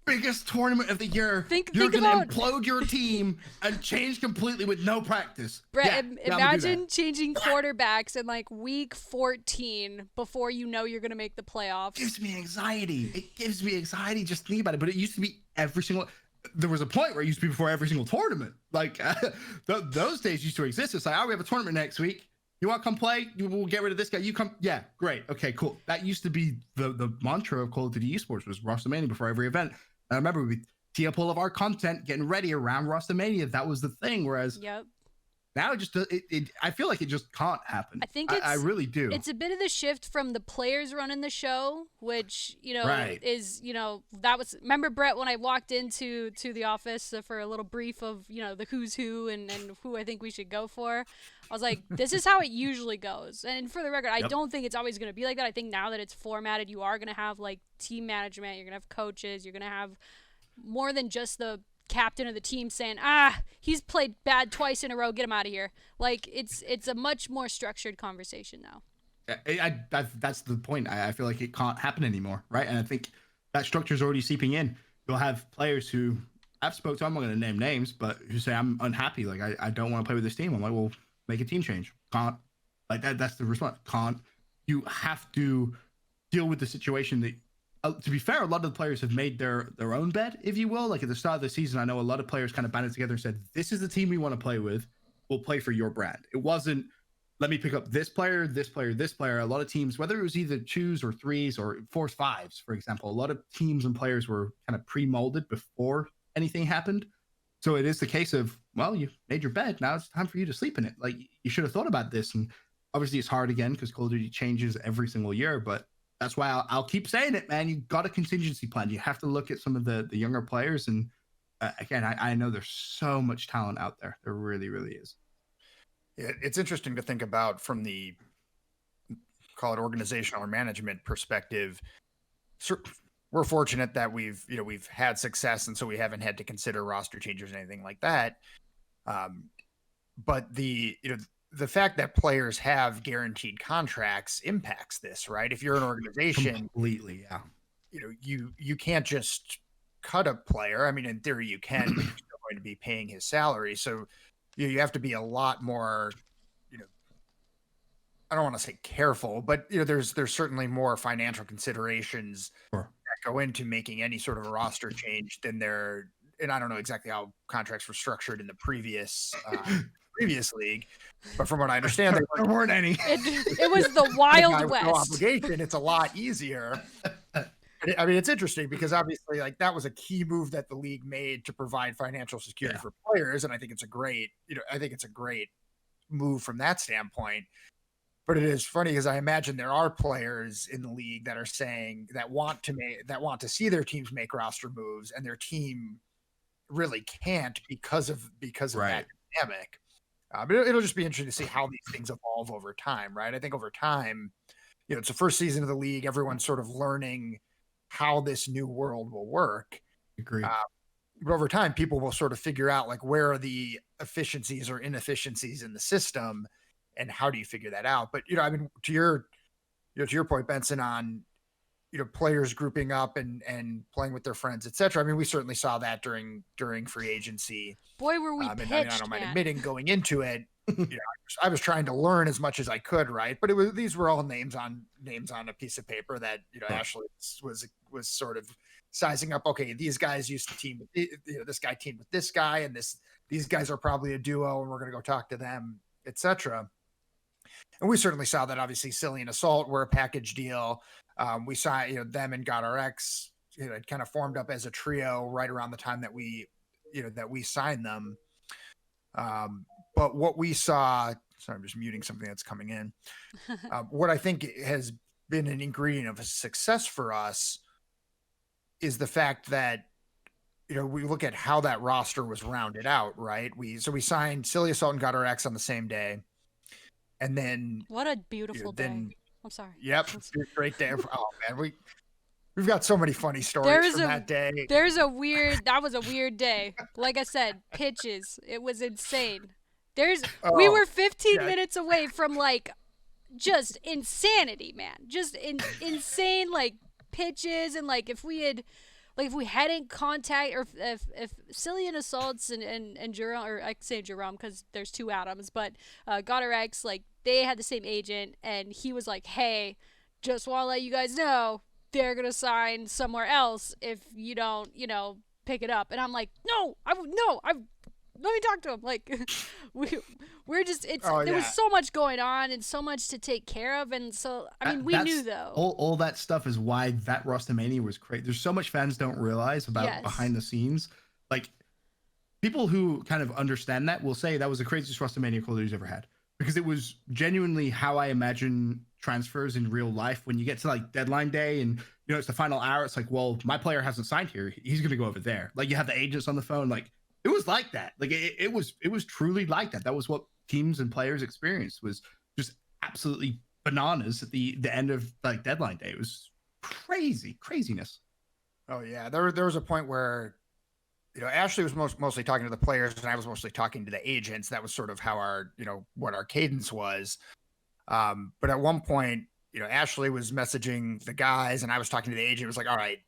Biggest tournament of the year. Think You're gonna about implode your team and change completely with no practice. Brett, Yeah, imagine changing quarterbacks in like week 14 before you know you're gonna make the playoffs. It gives me anxiety. It gives me anxiety just thinking about it. But it used to be every single. There was a point where it used to be before every single tournament. Like those days used to exist. It's like, oh, we have a tournament next week. You want to come play? We'll get rid of this guy. You come. Yeah, great. Okay, cool. That used to be the mantra of Call of Duty eSports was WrestleMania before every event. And I remember we tee up all of our content getting ready around WrestleMania. That was the thing. Whereas now I feel like it just can't happen. I think I really do. It's a bit of the shift from the players running the show, which Right. is that was, remember Brett when I walked into the office for a little brief of the who's who and who I think we should go for. I was like, this is how it usually goes. And for the record, I don't think it's always going to be like that. I think now that it's formatted, you are going to have like team management, you're going to have coaches, you're going to have more than just the captain of the team saying, he's played bad twice in a row, get him out of here. Like it's a much more structured conversation now. That's the point. I feel like it can't happen anymore, right? And I think that structure is already seeping in. You'll have players who I've spoke to, I'm not going to name names, but who say, I'm unhappy. Like, I don't want to play with this team. I'm like, well, make a team change. Can't. Like, that's the response. Can't. You have to deal with the situation that, to be fair, a lot of the players have made their own bed, if you will. Like at the start of the season, I know a lot of players kind of banded together and said, this is the team we want to play with. We'll play for your brand. It wasn't, let me pick up this player, this player, this player. A lot of teams, whether it was either 2s or 3s or 4s, 5s, for example, a lot of teams and players were kind of pre-molded before anything happened. So it is the case of, well, you made your bed. Now it's time for you to sleep in it. Like, you should have thought about this. And obviously it's hard again because Call of Duty changes every single year, but that's why I'll keep saying it, man. You got a contingency plan. You have to look at some of the younger players. And again, I know there's so much talent out there. There really, really is. It's interesting to think about from the, call it organizational or management perspective. We're fortunate that we've had success, and so we haven't had to consider roster changes or anything like that. But the fact that players have guaranteed contracts impacts this, right? If you're an organization, completely, yeah. You can't just cut a player. I mean, in theory you can, but you're still going to be paying his salary. So you have to be a lot more, I don't want to say careful, but there's certainly more financial considerations that go into making any sort of a roster change than there. And I don't know exactly how contracts were structured in the previous league, but from what I understand, there weren't any. It was the Wild West. No obligation. It's a lot easier. I mean, it's interesting because obviously, like, that was a key move that the league made to provide financial security for players, and I think it's a great, move from that standpoint. But it is funny because I imagine there are players in the league that are saying that want to see their teams make roster moves, and their team really can't because of that dynamic. But it'll just be interesting to see how these things evolve over time, right? I think over time, it's the first season of the league. Everyone's sort of learning how this new world will work. Agree. But over time, people will sort of figure out, like, where are the efficiencies or inefficiencies in the system, and how do you figure that out? But I mean, to your point, Benson, on players grouping up and playing with their friends, etc. I mean, we certainly saw that during free agency. Boy, were we pitched, I don't mind admitting, going into it, I was trying to learn as much as I could, right? But these were all names on a piece of paper that Ashley was sort of sizing up. Okay, these guys used to team with this guy teamed with this guy, and these guys are probably a duo, and we're going to go talk to them, etc. And we certainly saw that. Obviously, Silly and Assault were a package deal. We saw them and RØKKR had kind of formed up as a trio right around the time that we signed them. But what we saw, sorry, I'm just muting something that's coming in. What I think has been an ingredient of a success for us is the fact that, we look at how that roster was rounded out, right? We signed Silly Assault and RØKKR on the same day. And then, What a beautiful day. then, I'm sorry. yep, great day. Oh man, we've got so many funny There stories was from that day. That was a weird day. Like I said, pitches. It was insane. We Oh, were 15 yeah. minutes away from like just insanity, man. Just insane like pitches, and like if we hadn't contact, or if Cillian Assaults and Jerome, or I say Jerome because there's two Adams, but RØKKR, like they had the same agent, and he was like, hey, just want to let you guys know they're gonna sign somewhere else if you don't, pick it up. And I'm like, no, let me talk to him. Like, we're just, there was so much going on and so much to take care of, and so I mean, we knew though. All that stuff is why that roster mania was great. There's so much fans don't realize about behind the scenes. Like, people who kind of understand that will say that was the craziest roster mania Call of Duty's ever had, because it was genuinely how I imagine transfers in real life. When you get to like deadline day and it's the final hour, it's like, well, my player hasn't signed here, he's gonna go over there. Like, you have the agents on the phone. Like, it was like that. Like, it was truly like that. That was what teams and players experienced, was just absolutely bananas at the end of like deadline day. It was craziness. Oh yeah, there was a point where Ashley was mostly talking to the players, and I was mostly talking to the agents. That was sort of how our what our cadence was. But at one point, Ashley was messaging the guys, and I was talking to the agent. It was like, all right,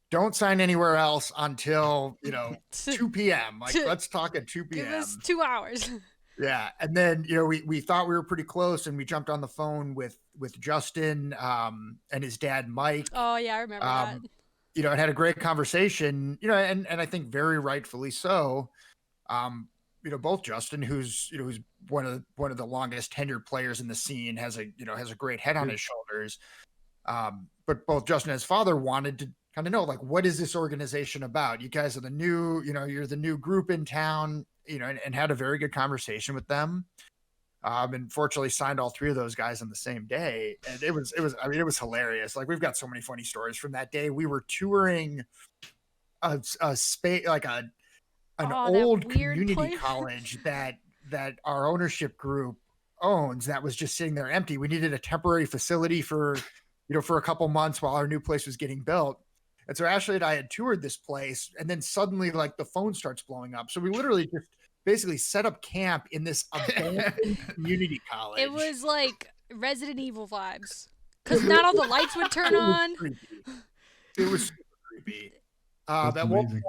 don't sign anywhere else until 2 p.m. Like, let's talk at 2 p.m. Give us 2 hours. Yeah, and then we thought we were pretty close, and we jumped on the phone with Justin and his dad Mike. Oh yeah, I remember that. And had a great conversation. And I think very rightfully so. Both Justin, who's one of the longest tenured players in the scene, has a great head on his shoulders. But both Justin and his father wanted to kind of know, like, what is this organization about? You guys are the new, you're the new group in town, and had a very good conversation with them. And fortunately signed all three of those guys on the same day. And it was hilarious. Like, we've got so many funny stories from that day. We were touring a space, like an old community college that our ownership group owns, that was just sitting there empty. We needed a temporary facility for a couple months while our new place was getting built. And so Ashley and I had toured this place, and then suddenly, like, the phone starts blowing up. So we literally just basically set up camp in this abandoned community college. It was like Resident Evil vibes, because not all the lights would turn on. It was super creepy. At one point,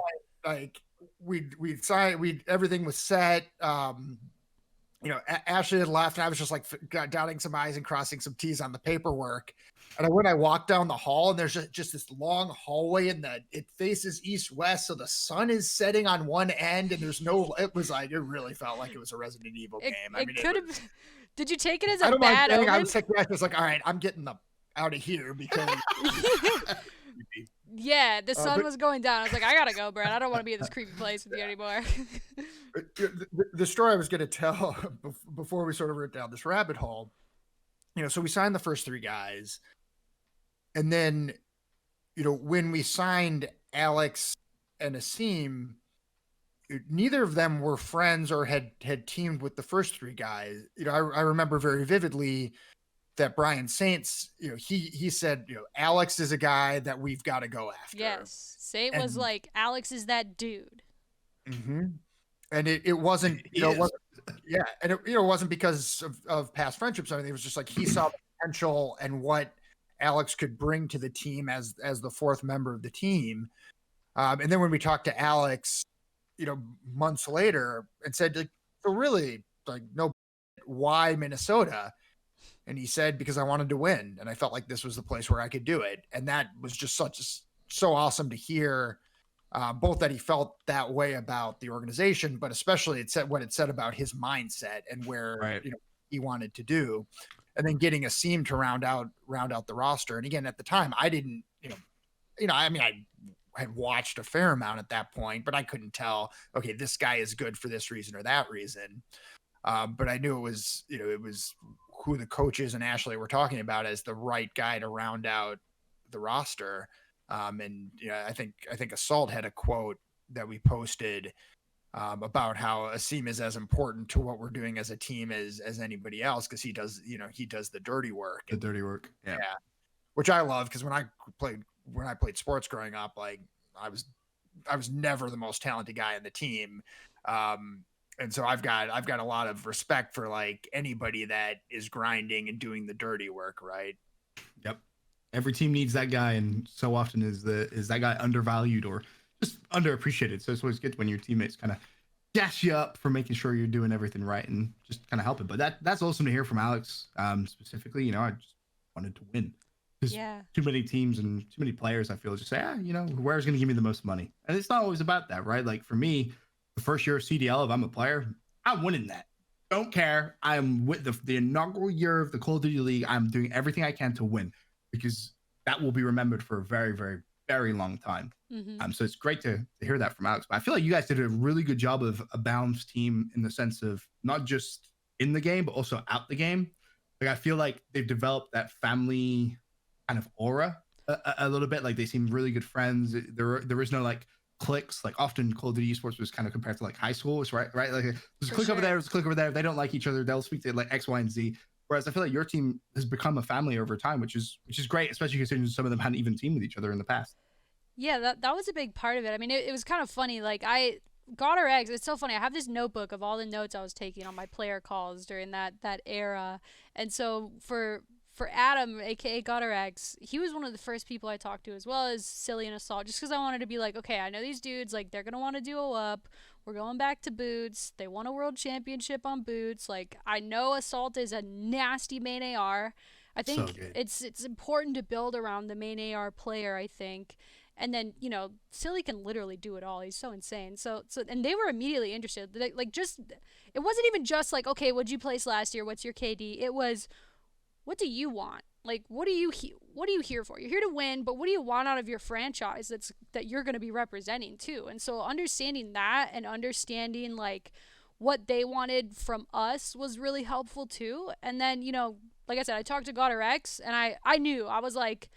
like, we'd signed, everything was set. Ashley had left, and I was just like dotting some I's and crossing some T's on the paperwork. And when I walked down the hall, and there's just this long hallway, and it faces east-west, so the sun is setting on one end, and it really felt like it was a Resident Evil game. It could have. Did you take it as a bad omen? I was like, all right, I'm getting out of here because. Yeah, the sun was going down. I was like, I gotta go, Brad. I don't want to be in this creepy place with you anymore. The story I was going to tell before we sort of went down this rabbit hole, so we signed the first three guys, and then, when we signed Alex and Asim, neither of them were friends or had teamed with the first three guys. I remember very vividly that Brian Saints, he said, Alex is a guy that we've got to go after. Yes. Saint was like, Alex is that dude. Mm-hmm. And it wasn't, it wasn't because of past friendships or anything. It was just like, he saw the potential and what Alex could bring to the team as the fourth member of the team. And then when we talked to Alex, months later, and said, like, so really, like, no, why Minnesota? And he said, because I wanted to win, and I felt like this was the place where I could do it. And that was just so awesome to hear, both that he felt that way about the organization, but especially it said about his mindset and where he wanted to do. And then getting Asim to round out the roster. And again, at the time, I didn't, I had watched a fair amount at that point, but I couldn't tell, okay, this guy is good for this reason or that reason. But I knew it was who the coaches and Ashley were talking about as the right guy to round out the roster. And I think Assault had a quote that we posted about how Asim is as important to what we're doing as a team as anybody else, because he does the dirty work. The dirty work. Yeah. Which I love, because when I played sports growing up, like I was never the most talented guy on the team. And so I've got a lot of respect for like anybody that is grinding and doing the dirty work, right? Yep. Every team needs that guy, and so often is that guy undervalued or just underappreciated. So it's always good when your teammates kind of gas you up for making sure you're doing everything right and just kind of helping. But that's awesome to hear from Alex, specifically. I just wanted to win. Because too many teams and too many players, I feel, just say, where's going to give me the most money? And it's not always about that, right? Like for me, the first year of CDL, if I'm a player, I'm winning that. Don't care. I'm with the inaugural year of the Call of Duty League. I'm doing everything I can to win, because that will be remembered for a very, very, very long time. Mm-hmm. So it's great to hear that from Alex. But I feel like you guys did a really good job of a balanced team, in the sense of not just in the game, but also out the game. Like I feel like they've developed that family kind of aura a little bit. Like they seem really good friends. There is no like cliques. Like often Call of Duty esports was kind of compared to like high school, right? Like there's a click over there, there's a click over there. If they don't like each other, they'll speak to like X, Y, and Z. Whereas I feel like your team has become a family over time, which is great, especially considering some of them hadn't even teamed with each other in the past. Yeah, that was a big part of it. I mean, it was kind of funny. Like RØKKR, it's so funny. I have this notebook of all the notes I was taking on my player calls during that era. And so for Adam, aka RØKKR, he was one of the first people I talked to, as well as Silly and Assault, just because I wanted to be like, okay, I know these dudes, like they're gonna want to duo up. We're going back to Boots. They won a world championship on Boots. Like I know Assault is a nasty main AR. I think it's important to build around the main AR player, I think. And then, Silly can literally do it all. He's so insane. So and they were immediately interested. Like just, it wasn't even just like, okay, what'd you place last year? What's your KD? It was, what do you want? Like, what are you here for? You're here to win, but what do you want out of your franchise that you're going to be representing too? And so understanding that and understanding like what they wanted from us was really helpful too. And then, like I said, I talked to RØKKR, and I knew, I was like,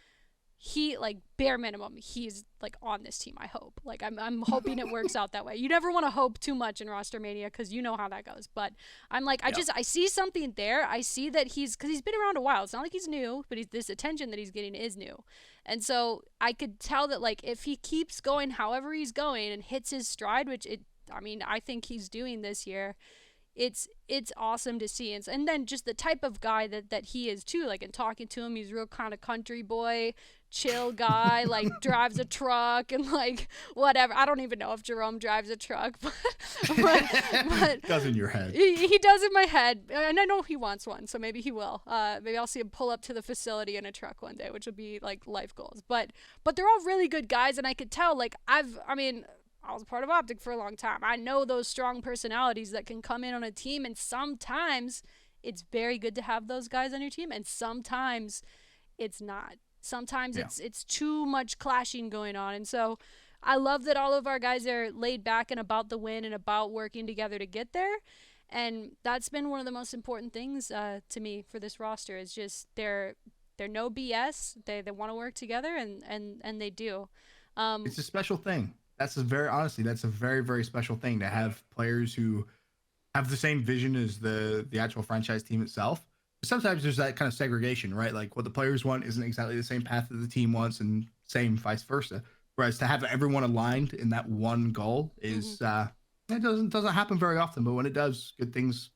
he, like, bare minimum, he's like on this team. I hope, like, I'm hoping it works out that way. You never want to hope too much in roster mania, because you know how that goes. But I'm like, I see something there. I see that because he's been around a while. It's not like he's new, but this attention that he's getting is new. And so I could tell that, like, if he keeps going however he's going and hits his stride, which I think he's doing this year, it's awesome to see. And then just the type of guy that he is too, like in talking to him, he's real kind of country boy, chill guy, like drives a truck and like whatever. I don't even know if Jerome drives a truck, but does in your head. He does in my head, and I know he wants one, so maybe he will. Maybe I'll see him pull up to the facility in a truck one day, which would be like life goals. But they're all really good guys, and I could tell, like, I was a part of Optic for a long time. I know those strong personalities that can come in on a team, and sometimes it's very good to have those guys on your team, and sometimes it's not. Sometimes it's too much clashing going on. And so I love that all of our guys are laid back and about the win and about working together to get there. And that's been one of the most important things to me for this roster, is just they're no BS. They want to work together, and they do. It's a special thing. That's a very, very special thing, to have players who have the same vision as the actual franchise team itself. Sometimes there's that kind of segregation, right? Like what the players want isn't exactly the same path that the team wants, and same vice versa. Whereas to have everyone aligned in that one goal is it doesn't happen very often, but when it does, good things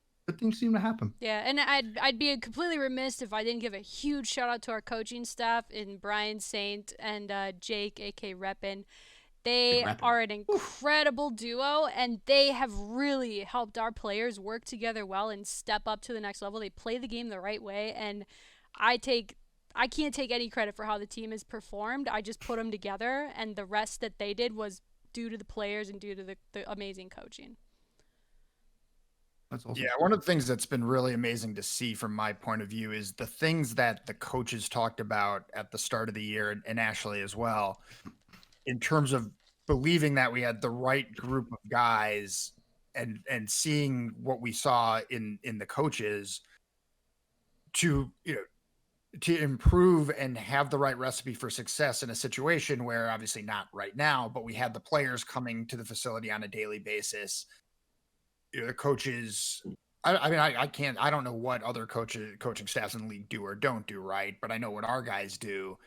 seem to happen. Yeah, and I'd be completely remiss if I didn't give a huge shout out to our coaching staff in Brian Saint and Jake, aka Reppin. They are an incredible duo, and they have really helped our players work together well and step up to the next level. They play the game the right way, and I can't take any credit for how the team has performed. I just put them together, and the rest that they did was due to the players and due to the amazing coaching. That's awesome. Yeah, one of the things that's been really amazing to see from my point of view is the things that the coaches talked about at the start of the year, and Ashley as well, in terms of believing that we had the right group of guys, and seeing what we saw in the coaches, to to improve and have the right recipe for success in a situation where, obviously not right now, but we had the players coming to the facility on a daily basis. The coaches, I mean, I don't know what other coaching staffs in the league do or don't do, right? But I know what our guys do.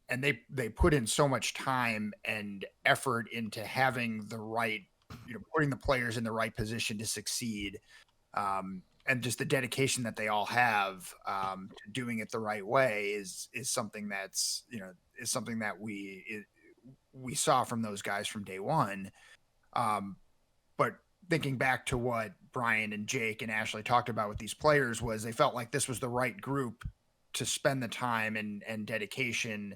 And they put in so much time and effort into having the right, putting the players in the right position to succeed. And just the dedication that they all have to doing it the right way is something that's, is something that we saw from those guys from day one. But thinking back to what Brian and Jake and Ashley talked about with these players was they felt like this was the right group to spend the time and dedication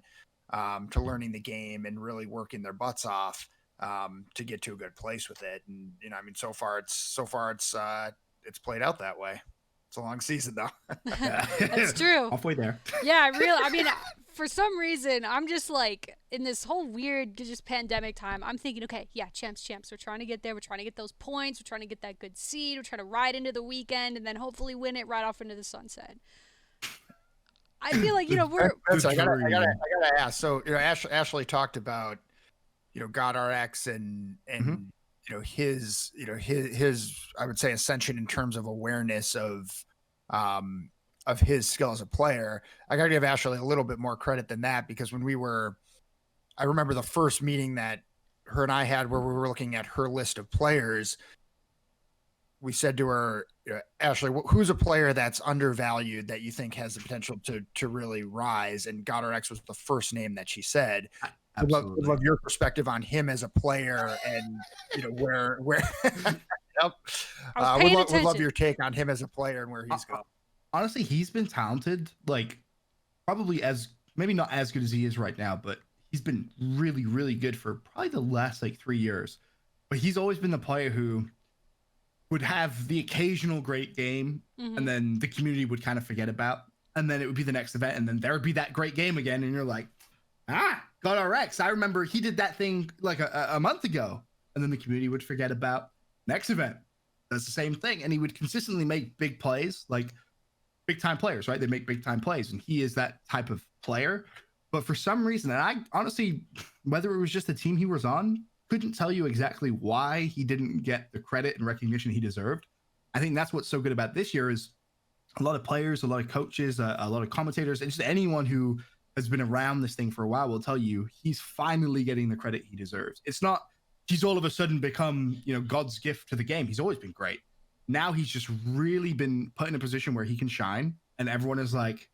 to learning the game and really working their butts off to get to a good place with it. And, I mean, so far it's played out that way. It's a long season though. That's true. Halfway there. Yeah, I mean, for some reason, I'm just like in this whole weird just pandemic time. I'm thinking, okay, yeah, champs. We're trying to get there. We're trying to get those points. We're trying to get that good seed. We're trying to ride into the weekend and then hopefully win it right off into the sunset. I feel like, we're. I gotta ask. So, Ashley talked about, God RX and his I would say ascension in terms of awareness of his skill as a player. I gotta give Ashley a little bit more credit than that, because when I remember the first meeting that her and I had where we were looking at her list of players, we said to her, Ashley, who's a player that's undervalued that you think has the potential to really rise? And God RX was the first name that she said. Would love your perspective on him as a player, and where yep. Would love your take on him as a player and where he's going. Honestly, he's been talented, like probably maybe not as good as he is right now, but he's been really, really good for probably the last 3 years. But he's always been the player who would have the occasional great game, and then the community would kind of forget about, and then it would be the next event, and then there would be that great game again, and you're like, God RX. I remember he did that thing like a month ago, and then the community would forget about next event. That's the same thing. And he would consistently make big plays, like big time players, right? They make big time plays, and he is that type of player. But for some reason, and I honestly, whether it was just the team he was on, couldn't tell you exactly why he didn't get the credit and recognition he deserved. I think that's what's so good about this year is a lot of players, a lot of coaches, a lot of commentators, and just anyone who has been around this thing for a while will tell you he's finally getting the credit he deserves. It's not he's all of a sudden become, God's gift to the game. He's always been great. Now he's just really been put in a position where he can shine, and everyone is like,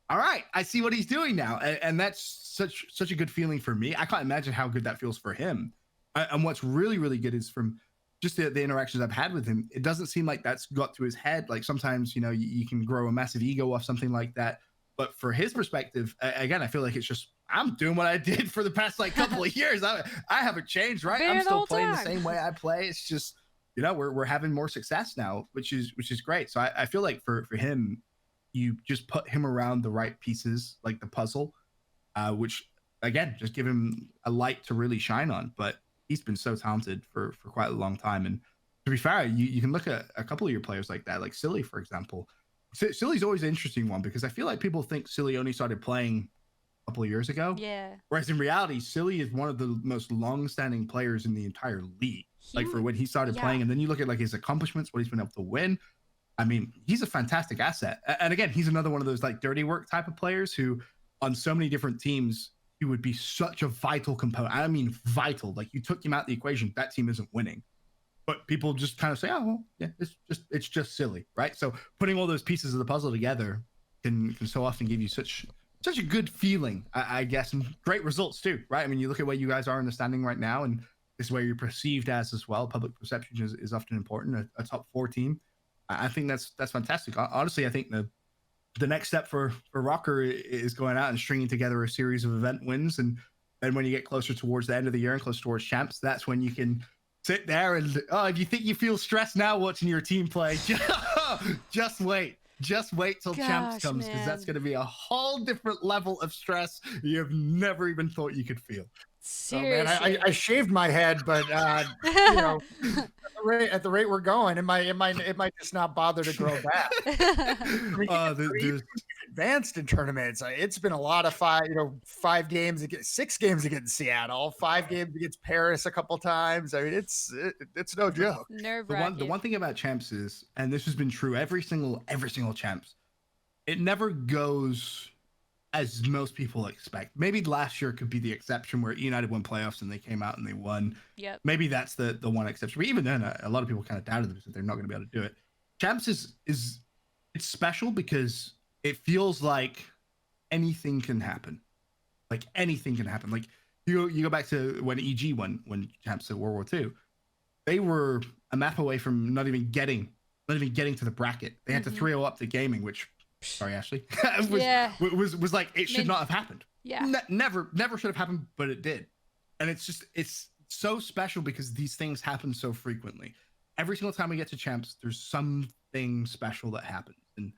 all right, I see what he's doing now. And that's such a good feeling for me. I can't imagine how good that feels for him. And what's really, really good is from just the interactions I've had with him, it doesn't seem like that's got to his head. Like sometimes, you can grow a massive ego off something like that. But for his perspective, again, I feel like it's just, I'm doing what I did for the past couple of years. I haven't changed, right? I'm still playing the same way I play. It's just, we're having more success now, which is great. So I feel like for him, you just put him around the right pieces, like the puzzle, which again, just give him a light to really shine on. But he's been so talented for quite a long time. And to be fair, you can look at a couple of your players like that, like Silly, for example. Silly's always an interesting one because I feel like people think Silly only started playing a couple of years ago. Yeah. Whereas in reality, Silly is one of the most long-standing players in the entire league. For when he started playing, and then you look at his accomplishments, what he's been able to win. I mean, he's a fantastic asset. And again, he's another one of those dirty work type of players who, on so many different teams, he would be such a vital component. I mean, vital. Like you took him out the equation, that team isn't winning. But people just kind of say, oh, well, yeah, it's just Silly, right? So putting all those pieces of the puzzle together can so often give you such a good feeling, I guess, and great results too, right? I mean, you look at where you guys are in the standing right now, and this is where you're perceived as well. Public perception is often important. A top 4 team, I think that's fantastic. Honestly, I think the next step for RØKKR is going out and stringing together a series of event wins, and then when you get closer towards the end of the year and closer towards champs, that's when you can sit there and if you think you feel stressed now watching your team play, just wait till champs comes, because that's going to be a whole different level of stress you've never even thought you could feel. Seriously. Oh, man, I shaved my head, but at the rate we're going, it might just not bother to grow back. advanced in tournaments. It's been a lot of 5 games against 6 games against Seattle, 5 games against Paris a couple times. I mean, it's no joke. Nerve-wracking. The one thing about champs is, and this has been true every single champs, it never goes as most people expect. Maybe last year could be the exception where United won playoffs and they came out and they won. Yep. Maybe that's the one exception. But even then, a lot of people kind of doubted them that they're not going to be able to do it. Champs is it's special because it feels like anything can happen. Like anything can happen. Like you go back to when EG won when champs at World War II. They were a map away from not even getting to the bracket. They had to 3-0 up the gaming, which sorry, Ashley. was like it should not have happened. Yeah. Never should have happened, but it did. And it's so special because these things happen so frequently. Every single time we get to champs, there's something special that happens. And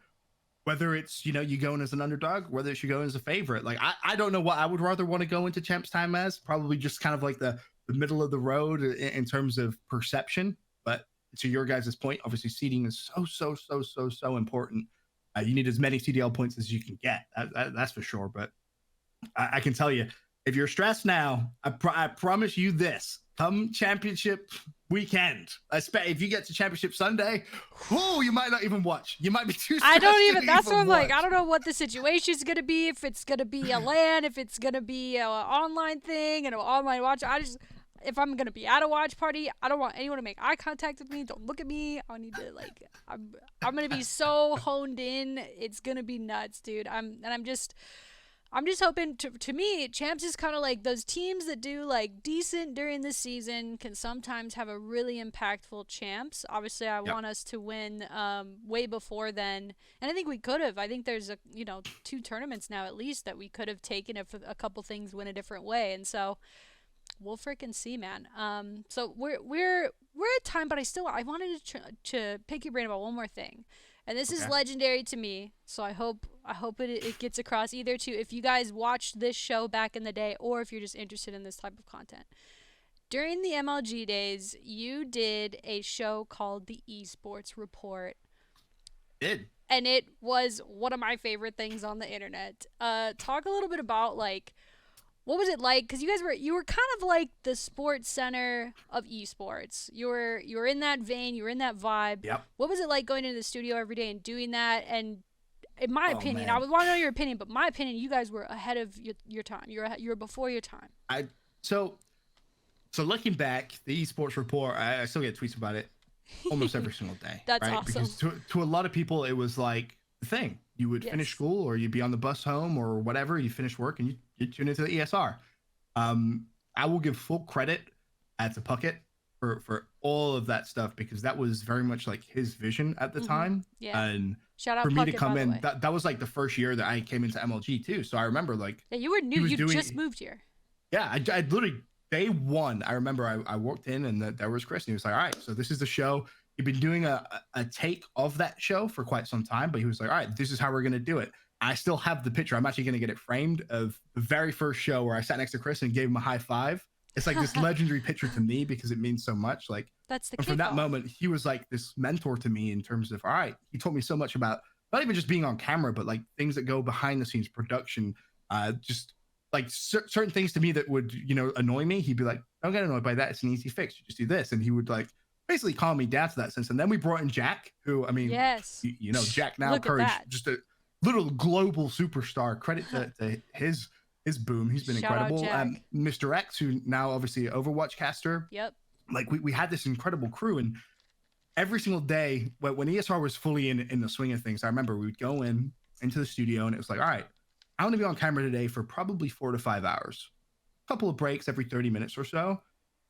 whether it's, you go in as an underdog, whether it's you go in as a favorite, like I don't know what I would rather want to go into champs time as, probably just kind of like the middle of the road in terms of perception. But to your guys' point, obviously seeding is so important. You need as many CDL points as you can get. That's for sure. But I can tell you, if you're stressed now, I promise you this: come championship weekend, if you get to championship Sunday, you might not even watch. You might be too stressed. I don't even. That's what I'm watch. like. I don't know what the situation is gonna be. If it's gonna be a LAN, if it's gonna be an online thing and an online watch. If I'm gonna be at a watch party, I don't want anyone to make eye contact with me. Don't look at me. I need to I'm gonna be so honed in. It's gonna be nuts, dude. I'm just hoping. To me, champs is kind of like those teams that do like decent during the season can sometimes have a really impactful champs. Obviously, I want us to win way before then, and I think we could have. I think there's 2 tournaments now at least that we could have taken if a couple things went a different way, and so. We'll freaking see, man. So we're at time, but I wanted to pick your brain about one more thing, and this is legendary to me. So I hope it gets across either to if you guys watched this show back in the day, or if you're just interested in this type of content. During the MLG days, you did a show called the eSports Report. And it was one of my favorite things on the internet. Talk a little bit about what was it like? Because you were kind of like the sports center of esports. You were in that vein. You were in that vibe. Yep. What was it like going into the studio every day and doing that? And in my opinion, I would want to know your opinion, but my opinion, you guys were ahead of your time. You were before your time. So looking back, the eSports Report, I still get tweets about it almost every single day. That's right? awesome. Because to a lot of people, it was like the thing. You would finish school, or you'd be on the bus home, or whatever. You finish work, and you tune into the ESR. I will give full credit to Puckett for all of that stuff, because that was very much like his vision at the time. Yeah. And shout out for me Puckett, to come in, by the way. that was like the first year that I came into MLG too. So I remember you were new. You just moved here. Yeah, I literally day one. I remember I walked in and there was Chris, and he was like, "All right, so this is the show." He'd been doing a take of that show for quite some time, but he was like, "All right, this is how we're gonna do it." I still have the picture. I'm actually gonna get it framed of the very first show where I sat next to Chris and gave him a high five. It's like this legendary picture to me because it means so much. Like that's the. From that moment, he was like this mentor to me in terms of, all right, he taught me so much about not even just being on camera, but like things that go behind the scenes, production, just like certain things to me that would annoy me. He'd be like, "Don't get annoyed by that. It's an easy fix. You just do this," and he would like basically calm me down to that sense. And then we brought in Jack, who, I mean, Jack now Courage, just a little global superstar. Credit to his boom. He's been incredible. Mr. X, who now obviously Overwatch caster. Yep. Like we had this incredible crew, and every single day when ESR was fully in the swing of things, I remember we would go into the studio, and it was like, all right, I want to be on camera today for probably 4 to 5 hours, a couple of breaks every 30 minutes or so,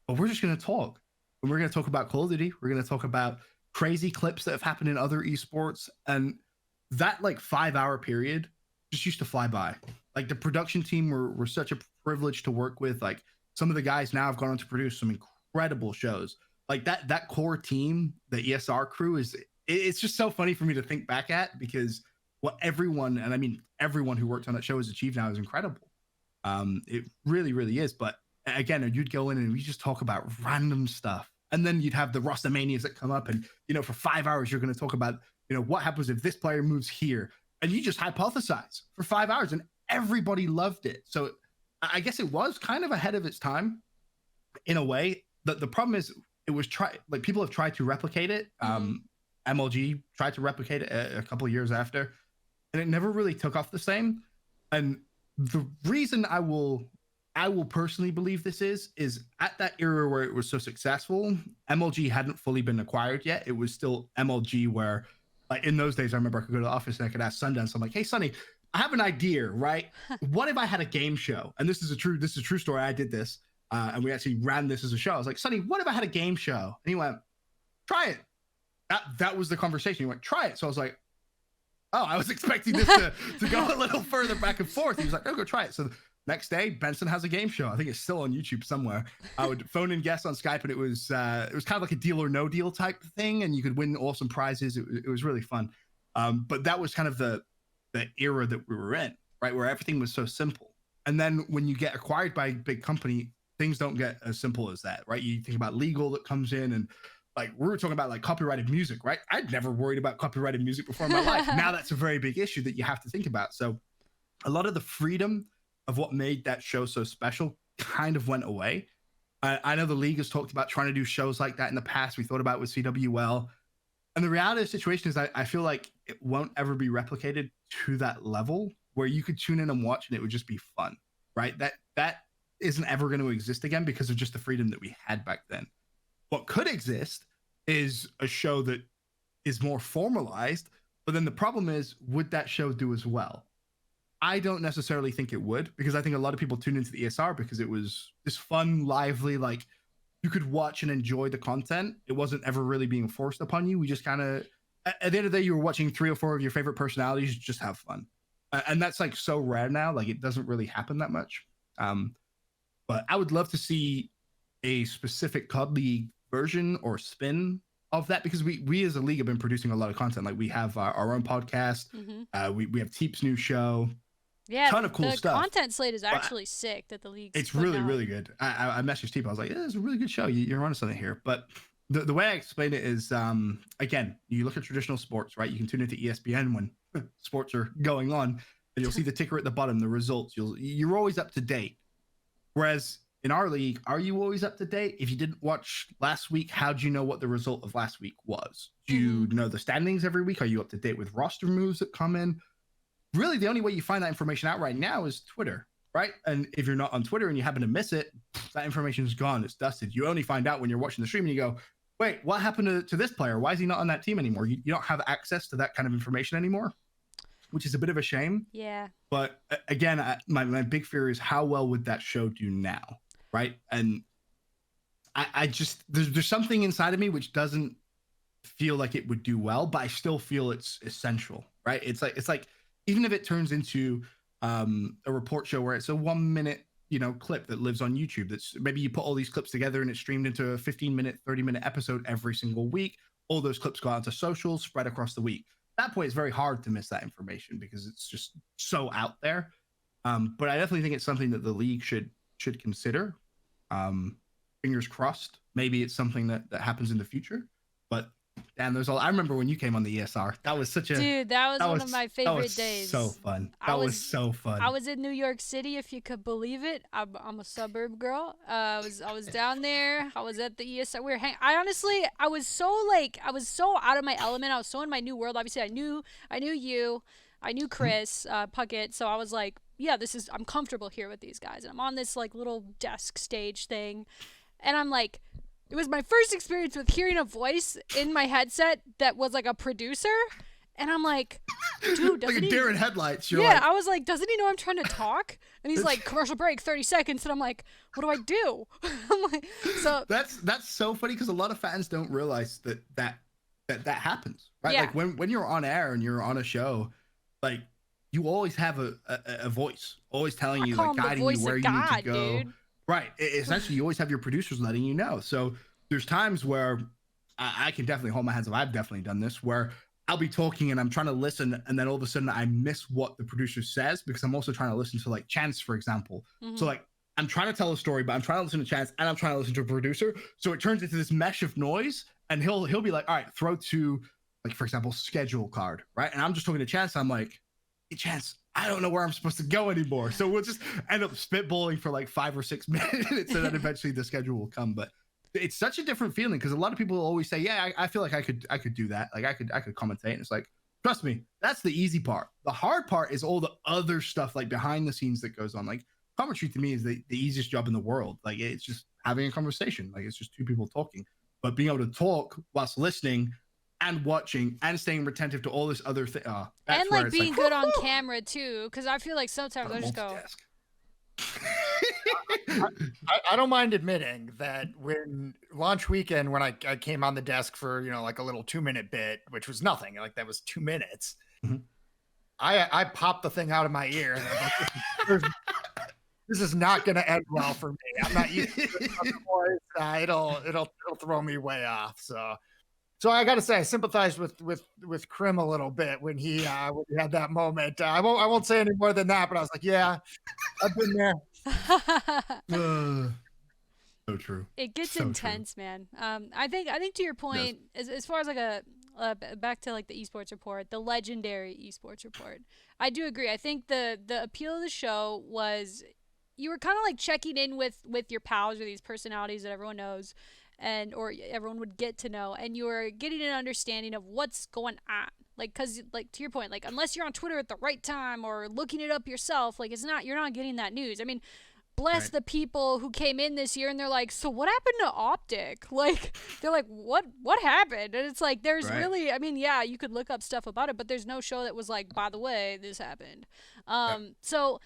but we're just going to talk. And we're going to talk about Call of Duty. We're going to talk about crazy clips that have happened in other esports. And that 5-hour period just used to fly by. Like the production team were such a privilege to work with. Like some of the guys now have gone on to produce some incredible shows. Like that core team, the ESR crew, it's just so funny for me to think back at, because what everyone, and I mean everyone who worked on that show has achieved now is incredible. It really, really is. But again, you'd go in and we just talk about random stuff. And then you'd have the roster manias that come up, and for 5 hours you're going to talk about what happens if this player moves here, and you just hypothesize for 5 hours and everybody loved it. So I guess it was kind of ahead of its time in a way. The problem is it was people have tried to replicate it. MLG tried to replicate it a couple of years after, and it never really took off the same. And the reason I will personally believe this is at that era where it was so successful, MLG hadn't fully been acquired yet. It was still MLG where, like, in those days, I remember I could go to the office and I could ask Sundance. I'm like, hey, Sonny, I have an idea, right? What if I had a game show? And this is a true story. I did this, and we actually ran this as a show. I was like, Sonny, what if I had a game show? And he went, try it. That was the conversation. He went, try it. So I was like, oh, I was expecting this to go a little further back and forth. He was like, oh, go try it. So next day, Benson has a game show. I think it's still on YouTube somewhere. I would phone in guests on Skype, and it was kind of like a Deal or No Deal type thing, and you could win awesome prizes. It was really fun. But that was kind of the era that we were in, right, where everything was so simple. And then when you get acquired by a big company, things don't get as simple as that, right? You think about legal that comes in, and like we were talking about like copyrighted music, right? I'd never worried about copyrighted music before in my life. Now that's a very big issue that you have to think about. So a lot of the freedom of what made that show so special kind of went away. I know the league has talked about trying to do shows like that in the past. We thought about it with CWL. And the reality of the situation is I feel like it won't ever be replicated to that level where you could tune in and watch and it would just be fun, right? That isn't ever going to exist again because of just the freedom that we had back then. What could exist is a show that is more formalized, but then the problem is, would that show do as well? I don't necessarily think it would, because I think a lot of people tuned into the ESR because it was this fun, lively, like you could watch and enjoy the content. It wasn't ever really being forced upon you. We just kind of, at the end of the day, you were watching 3 or 4 of your favorite personalities just have fun. And that's like so rare now. Like it doesn't really happen that much. But I would love to see a specific COD League version or spin of that, because we as a league have been producing a lot of content. Like we have our own podcast. We have Teep's new show. Yeah, ton of cool stuff. The content slate is actually sick that the league's It's really, out. really good. I messaged Teep. I was like, yeah, it's a really good show. You're onto something here. But the way I explain it is, again, you look at traditional sports, right? You can tune into ESPN when sports are going on, and you'll see the ticker at the bottom, the results. You're always up to date. Whereas in our league, are you always up to date? If you didn't watch last week, how'd you know what the result of last week was? Do you know the standings every week? Are you up to date with roster moves that come in? Really, the only way you find that information out right now is Twitter, right? And if you're not on Twitter and you happen to miss it, that information is gone. It's dusted. You only find out when you're watching the stream and you go, wait, what happened to this player? Why is he not on that team anymore? You don't have access to that kind of information anymore, which is a bit of a shame. Yeah. But again, my big fear is how well would that show do now, right? And I just, there's something inside of me which doesn't feel like it would do well, but I still feel it's essential, right? It's like even if it turns into a report show where it's a 1 minute, clip that lives on YouTube, that's maybe you put all these clips together and it's streamed into a 15-minute, 30-minute episode every single week. All those clips go out to socials, spread across the week. At that point, it's very hard to miss that information because it's just so out there. But I definitely think it's something that the league should consider. Fingers crossed. Maybe it's something that happens in the future. But damn, I remember when you came on the ESR. That was such a dude. That was one of my favorite days. So fun. That was so fun. I was in New York City, if you could believe it. I'm a suburb girl. I was down there. I was at the ESR. We were hanging. I was so out of my element. I was so in my new world. Obviously, I knew you. I knew Chris Puckett. So I was like, yeah, I'm comfortable here with these guys. And I'm on this like little desk stage thing, and I'm like. It was my first experience with hearing a voice in my headset that was like a producer. And I'm like, dude, doesn't like a deer in headlights. You're I was like, doesn't he know I'm trying to talk? And he's like, commercial break, 30 seconds. And I'm like, what do I do? I'm like, so that's so funny because a lot of fans don't realize that happens, right? Yeah. Like when you're on air and you're on a show, like you always have a voice, always telling you, like guiding you where you need to go. Dude. Right. Essentially, you always have your producers letting you know. So there's times where I can definitely hold my hands up. I've definitely done this where I'll be talking and I'm trying to listen, and then all of a sudden I miss what the producer says because I'm also trying to listen to like Chance, for example. So like I'm trying to tell a story, but I'm trying to listen to Chance and I'm trying to listen to a producer. So it turns into this mesh of noise, and he'll be like, all right, throw to like, for example, schedule card, right? And I'm just talking to Chance. I'm like, chance, I don't know where I'm supposed to go anymore. So we'll just end up spitballing for like 5 or 6 minutes, and then eventually the schedule will come. But it's such a different feeling because a lot of people always say, yeah, I feel like I could do that. Like I could commentate. And it's like, trust me, that's the easy part. The hard part is all the other stuff like behind the scenes that goes on. Like commentary to me is the easiest job in the world. Like it's just having a conversation. Like it's just two people talking. But being able to talk whilst listening and watching and staying retentive to all this other thing. And like being good on camera too, because I feel like sometimes I just go. I don't mind admitting that when launch weekend, when I came on the desk for, you know, like a little 2-minute bit, which was nothing, like that was 2 minutes. Mm-hmm. I popped the thing out of my ear. And I was like, this is not going to end well for me. I'm not used to this voice. It'll throw me way off. So I got to say, I sympathized with Krim a little bit when he had that moment. I won't say any more than that, but I was like, yeah, I've been there. So true. It gets so intense, true. man. I think to your point, as far as like back to like the esports report, the legendary esports report, I do agree. I think the appeal of the show was you were kind of like checking in with your pals or these personalities that everyone knows, and or everyone would get to know, and you were getting an understanding of what's going on. Like, cause like to your point, like unless you're on Twitter at the right time or looking it up yourself, like you're not getting that news. I mean, bless the people who came in this year and they're like, so what happened to Optic? Like, they're like, what happened? And it's like, there's really, I mean, yeah, you could look up stuff about it, but there's no show that was like, by the way, this happened. So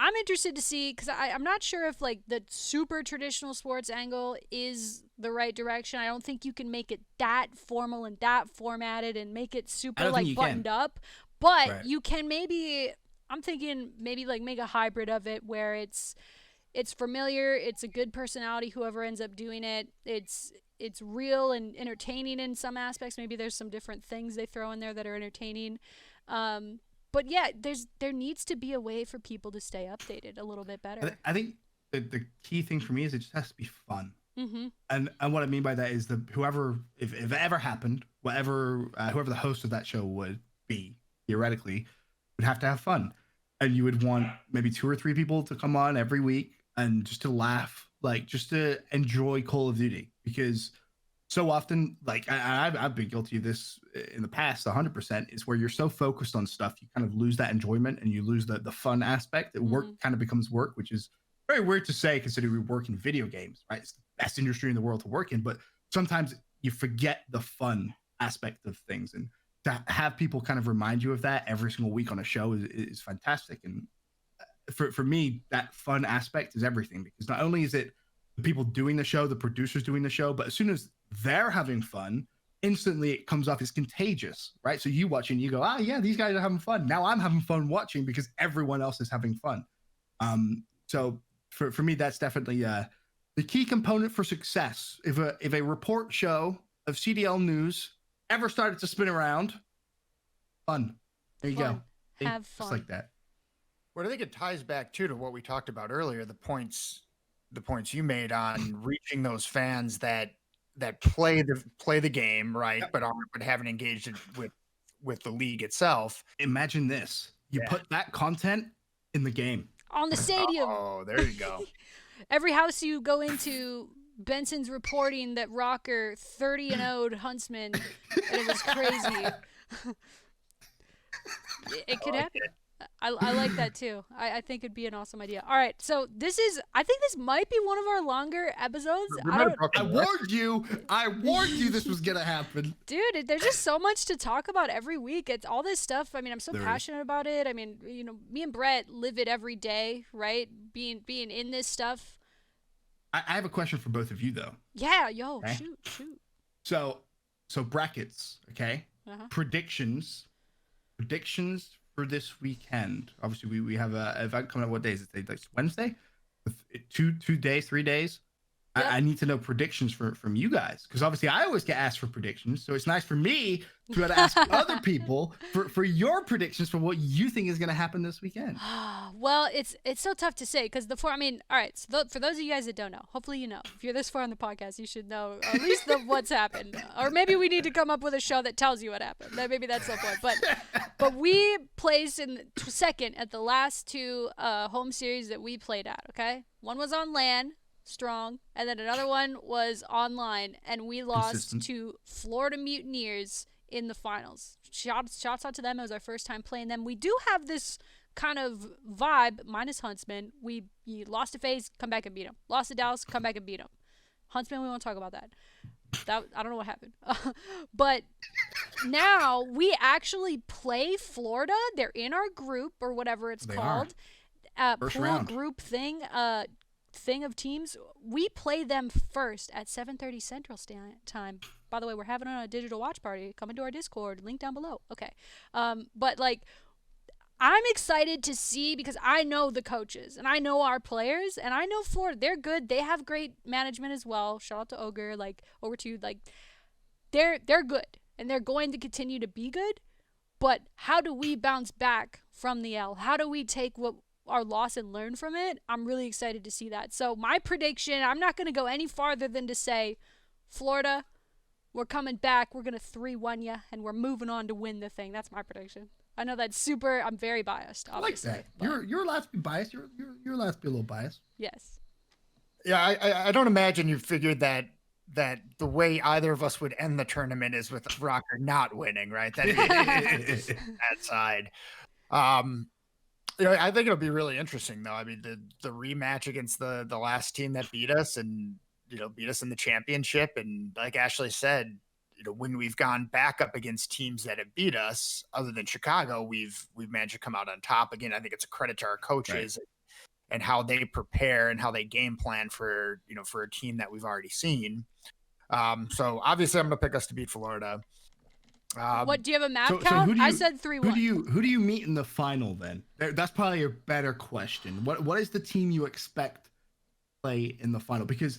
I'm interested to see, because I'm not sure if like the super traditional sports angle is the right direction. I don't think you can make it that formal and that formatted and make it super like buttoned up, but you can maybe, I'm thinking maybe like make a hybrid of it where it's familiar, it's a good personality, whoever ends up doing it, it's real and entertaining in some aspects. Maybe there's some different things they throw in there that are entertaining. But yeah, there needs to be a way for people to stay updated a little bit better. I think the key thing for me is it just has to be fun. Mm-hmm. And what I mean by that is whoever, if it ever happened, whoever the host of that show would be, theoretically, would have to have fun. And you would want maybe 2 or 3 people to come on every week and just to laugh, like just to enjoy Call of Duty. Because so often, like I've been guilty of this in the past, 100%, is where you're so focused on stuff, you kind of lose that enjoyment and you lose the fun aspect. That work kind of becomes work, which is very weird to say considering we work in video games, right? It's the best industry in the world to work in, but sometimes you forget the fun aspect of things. And to have people kind of remind you of that every single week on a show is fantastic. And for me, that fun aspect is everything, because not only is it the people doing the show, the producers doing the show, but as soon as they're having fun, instantly it comes off as contagious, right? So you watch and you go, yeah, these guys are having fun. Now I'm having fun watching because everyone else is having fun. So for me, that's definitely the key component for success. If a report show of CDL news ever started to spin around, fun. There you go. Have fun. Just like that. Well, I think it ties back too to what we talked about earlier, the points you made on reaching those fans that play the game, right? But haven't engaged with the league itself. Imagine this. You put that content in the game. On the stadium. Oh, there you go. Every house you go into, Benson's reporting that RØKKR 30-0'd Huntsman, and it was crazy. It could happen. I like that too. I think it'd be an awesome idea. All right, so I think this might be one of our longer episodes. I warned you. I warned you this was gonna happen. Dude, there's just so much to talk about every week. It's all this stuff. I mean, I'm so passionate about it. I mean, you know, me and Brett live it every day, right? Being in this stuff. I have a question for both of you though. Yeah, okay? Shoot. So brackets, okay? Predictions for this weekend. Obviously, we have a event coming up. What day is it? Like Wednesday? 2 days, 3 days. Yep. I need to know predictions from you guys, because obviously I always get asked for predictions. So it's nice for me to be able to ask other people for your predictions for what you think is going to happen this weekend. Well, it's so tough to say because I mean, all right. So for those of you guys that don't know, hopefully you know. If you're this far on the podcast, you should know at least what's happened. Or maybe we need to come up with a show that tells you what happened. Maybe that's the point. But we placed in second at the last two home series that we played at. Okay, one was on LAN. Strong, and then another one was online, and we lost Consistent. to Florida Mutineers in the finals. Shots out to them. It was our first time playing them. We do have this kind of vibe, minus Huntsman. We lost to FaZe, come back and beat them. Lost to Dallas, come back and beat them. Huntsman, we won't talk about that. I don't know what happened. But now we actually play Florida. They're in our group or whatever it's called. First pool round. group thing of teams. We play them first at 7:30 Central Time. By the way, we're having a digital watch party. Come into our Discord, link down below. Okay. But like, I'm excited to see because I know the coaches and I know our players and I know Florida. They're good. They have great management as well. Shout out to RØKKR, like over to like they're good and they're going to continue to be good. But how do we bounce back from the L? How do we take our loss and learn from it? I'm really excited to see that. So my prediction, I'm not going to go any farther than to say, Florida, we're coming back. We're going to 3-1 you, and we're moving on to win the thing. That's my prediction. I know that's super. I'm very biased, obviously. I like that. You're allowed to be biased. You're allowed to be a little biased. Yes. Yeah, I don't imagine you figured that the way either of us would end the tournament is with RØKKR not winning, right? That side. I think it'll be really interesting, though. I mean, the rematch against the last team that beat us and, beat us in the championship. And like Ashley said, when we've gone back up against teams that have beat us, other than Chicago, we've managed to come out on top. Again, I think it's a credit to our coaches and how they prepare and how they game plan for a team that we've already seen. So obviously I'm going to pick us to beat Florida. What do you have a map count? I said 3-1. Who do you meet in the final then? That's probably a better question. What is the team you expect to play in the final? Because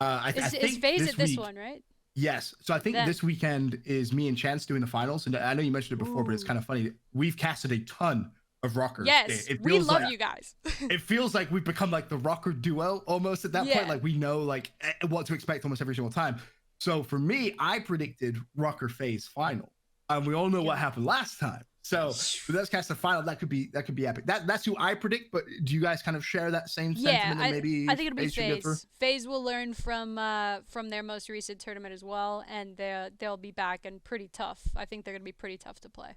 I think FaZe at this one, right? Yes. So I think this weekend is me and Chance doing the finals, and I know you mentioned it before, but it's kind of funny. We've casted a ton of RØKKR. Yes, we love you guys. It feels like we've become like the RØKKR duo almost at that point. Like we know like what to expect almost every single time. So for me, I predicted RØKKR FaZe final. We all know what happened last time. So for this cast the final, that could be epic. That's who I predict. But do you guys kind of share that same sentiment? Yeah, maybe I think it'll be FaZe. FaZe will learn from their most recent tournament as well, and they'll be back and pretty tough. I think they're gonna be pretty tough to play.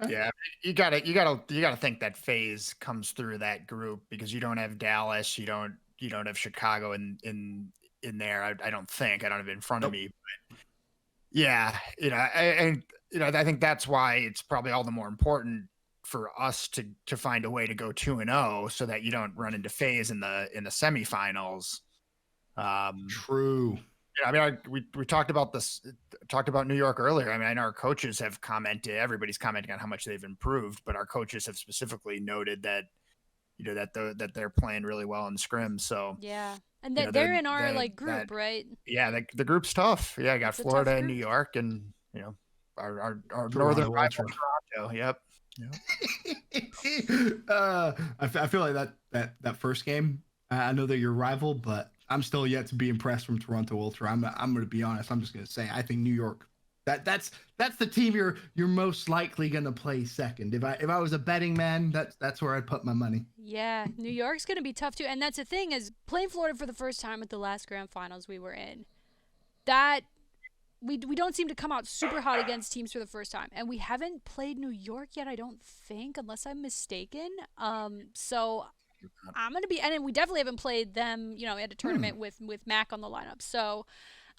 Okay. Yeah, you gotta think that FaZe comes through that group because you don't have Dallas, you don't have Chicago in there. I don't think. I don't have it in front of me. But yeah, I think that's why it's probably all the more important for us to find a way to go 2-0 so that you don't run into FaZe in the semifinals. True. I mean, we talked about New York earlier. I mean, I know our coaches have commented. Everybody's commenting on how much they've improved, but our coaches have specifically noted that that they're playing really well in scrim. So yeah, and they're in our group, right? Yeah, the group's tough. Yeah, I got Florida and New York, and our northern rival Toronto. Yep. I feel like that first game. I know they're your rival, but I'm still yet to be impressed from Toronto Ultra. I'm going to be honest. I'm just going to say I think New York. That's the team you're most likely going to play second. If I was a betting man, that's where I'd put my money. Yeah, New York's going to be tough too. And that's the thing is playing Florida for the first time at the last grand finals we were in. That we don't seem to come out super hot against teams for the first time. And we haven't played New York yet, I don't think, unless I'm mistaken. So I'm going to be, and we definitely haven't played them, at a tournament with Mac on the lineup. So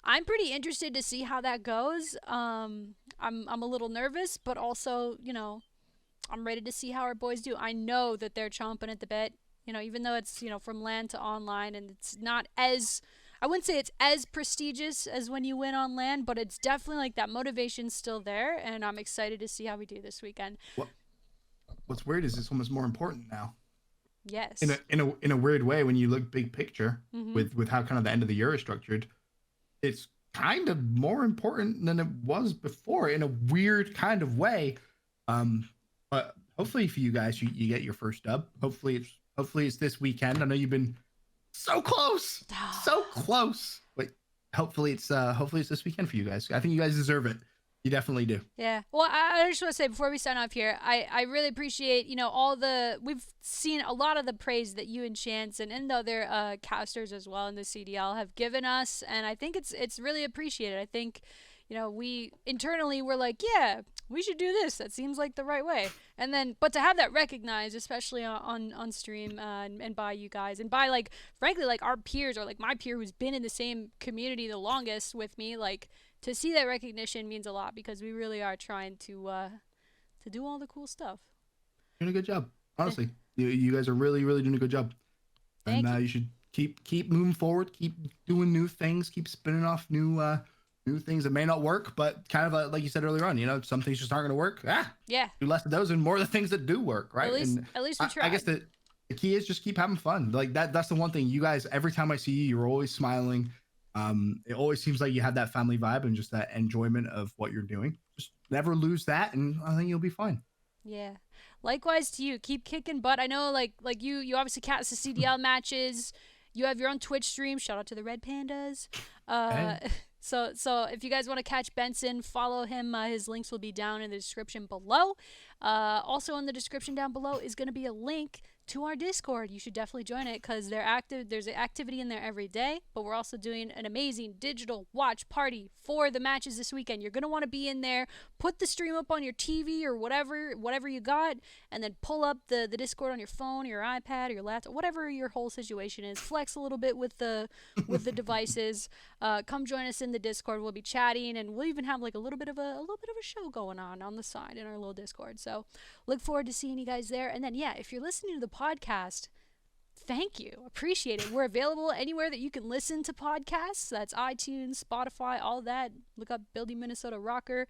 I'm pretty interested to see how that goes. I'm a little nervous, but also, I'm ready to see how our boys do. I know that they're chomping at the bit, even though it's, from LAN to online, and it's not as, I wouldn't say it's as prestigious as when you win on LAN, but it's definitely like that motivation's still there, and I'm excited to see how we do this weekend. What's weird is it's almost more important now. Yes. in a weird way, when you look big picture Mm-hmm. with how kind of the end of the year is structured, it's kind of more important than it was before in a weird kind of way. But hopefully for you guys, you get your first dub. Hopefully it's this weekend. I know you've been so close, so close. But hopefully it's this weekend for you guys. I think you guys deserve it. You definitely do. Yeah. Well, I just want to say before we sign off here, I really appreciate, we've seen a lot of the praise that you and Chance and the other casters as well in the CDL have given us, and I think it's really appreciated. I think, we internally were like, yeah, we should do this. That seems like the right way. And then, but to have that recognized, especially on stream and by you guys and by like, frankly, like our peers or like my peer who's been in the same community the longest with me, like, to see that recognition means a lot because we really are trying to do all the cool stuff. Doing a good job, honestly. You guys are really, really doing a good job. Thank you. You should keep moving forward, keep doing new things, keep spinning off new things that may not work, but kind of like you said earlier on, some things just aren't going to work. Yeah. Do less of those and more of the things that do work, right? At least we try. I guess the key is just keep having fun. Like that's the one thing. You guys, every time I see you, you're always smiling. It always seems like you have that family vibe and just that enjoyment of what you're doing. Just never lose that, and I think you'll be fine. Yeah. Likewise to you. Keep kicking butt. I know like you obviously cast the CDL matches. You have your own Twitch stream. Shout out to the Red Pandas. Hey. So if you guys want to catch Benson, follow him. His links will be down in the description below. Also in the description down below is going to be a link to our Discord. You should definitely join it because they're active. There's an activity in there every day, but we're also doing an amazing digital watch party for the matches this weekend. You're going to want to be in there, put the stream up on your TV or whatever you got, and then pull up the Discord on your phone, or your iPad, or your laptop, whatever your whole situation is. Flex a little bit with the devices. Come join us in the Discord. We'll be chatting, and we'll even have like a little bit of a show going on the side in our little Discord. So look forward to seeing you guys there. And then if you're listening to the podcast, thank you. Appreciate it. We're available anywhere that you can listen to podcasts. That's iTunes, Spotify, all that. Look up Building Minnesota RØKKR,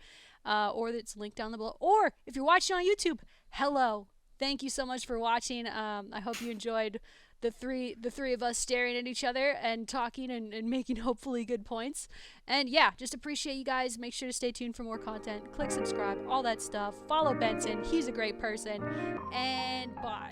or it's linked down below. Or if you're watching on YouTube, hello. Thank you so much for watching. I hope you enjoyed the three of us staring at each other and talking and making hopefully good points. And just appreciate you guys. Make sure to stay tuned for more content. Click subscribe, all that stuff. Follow Benson. He's a great person. And bye.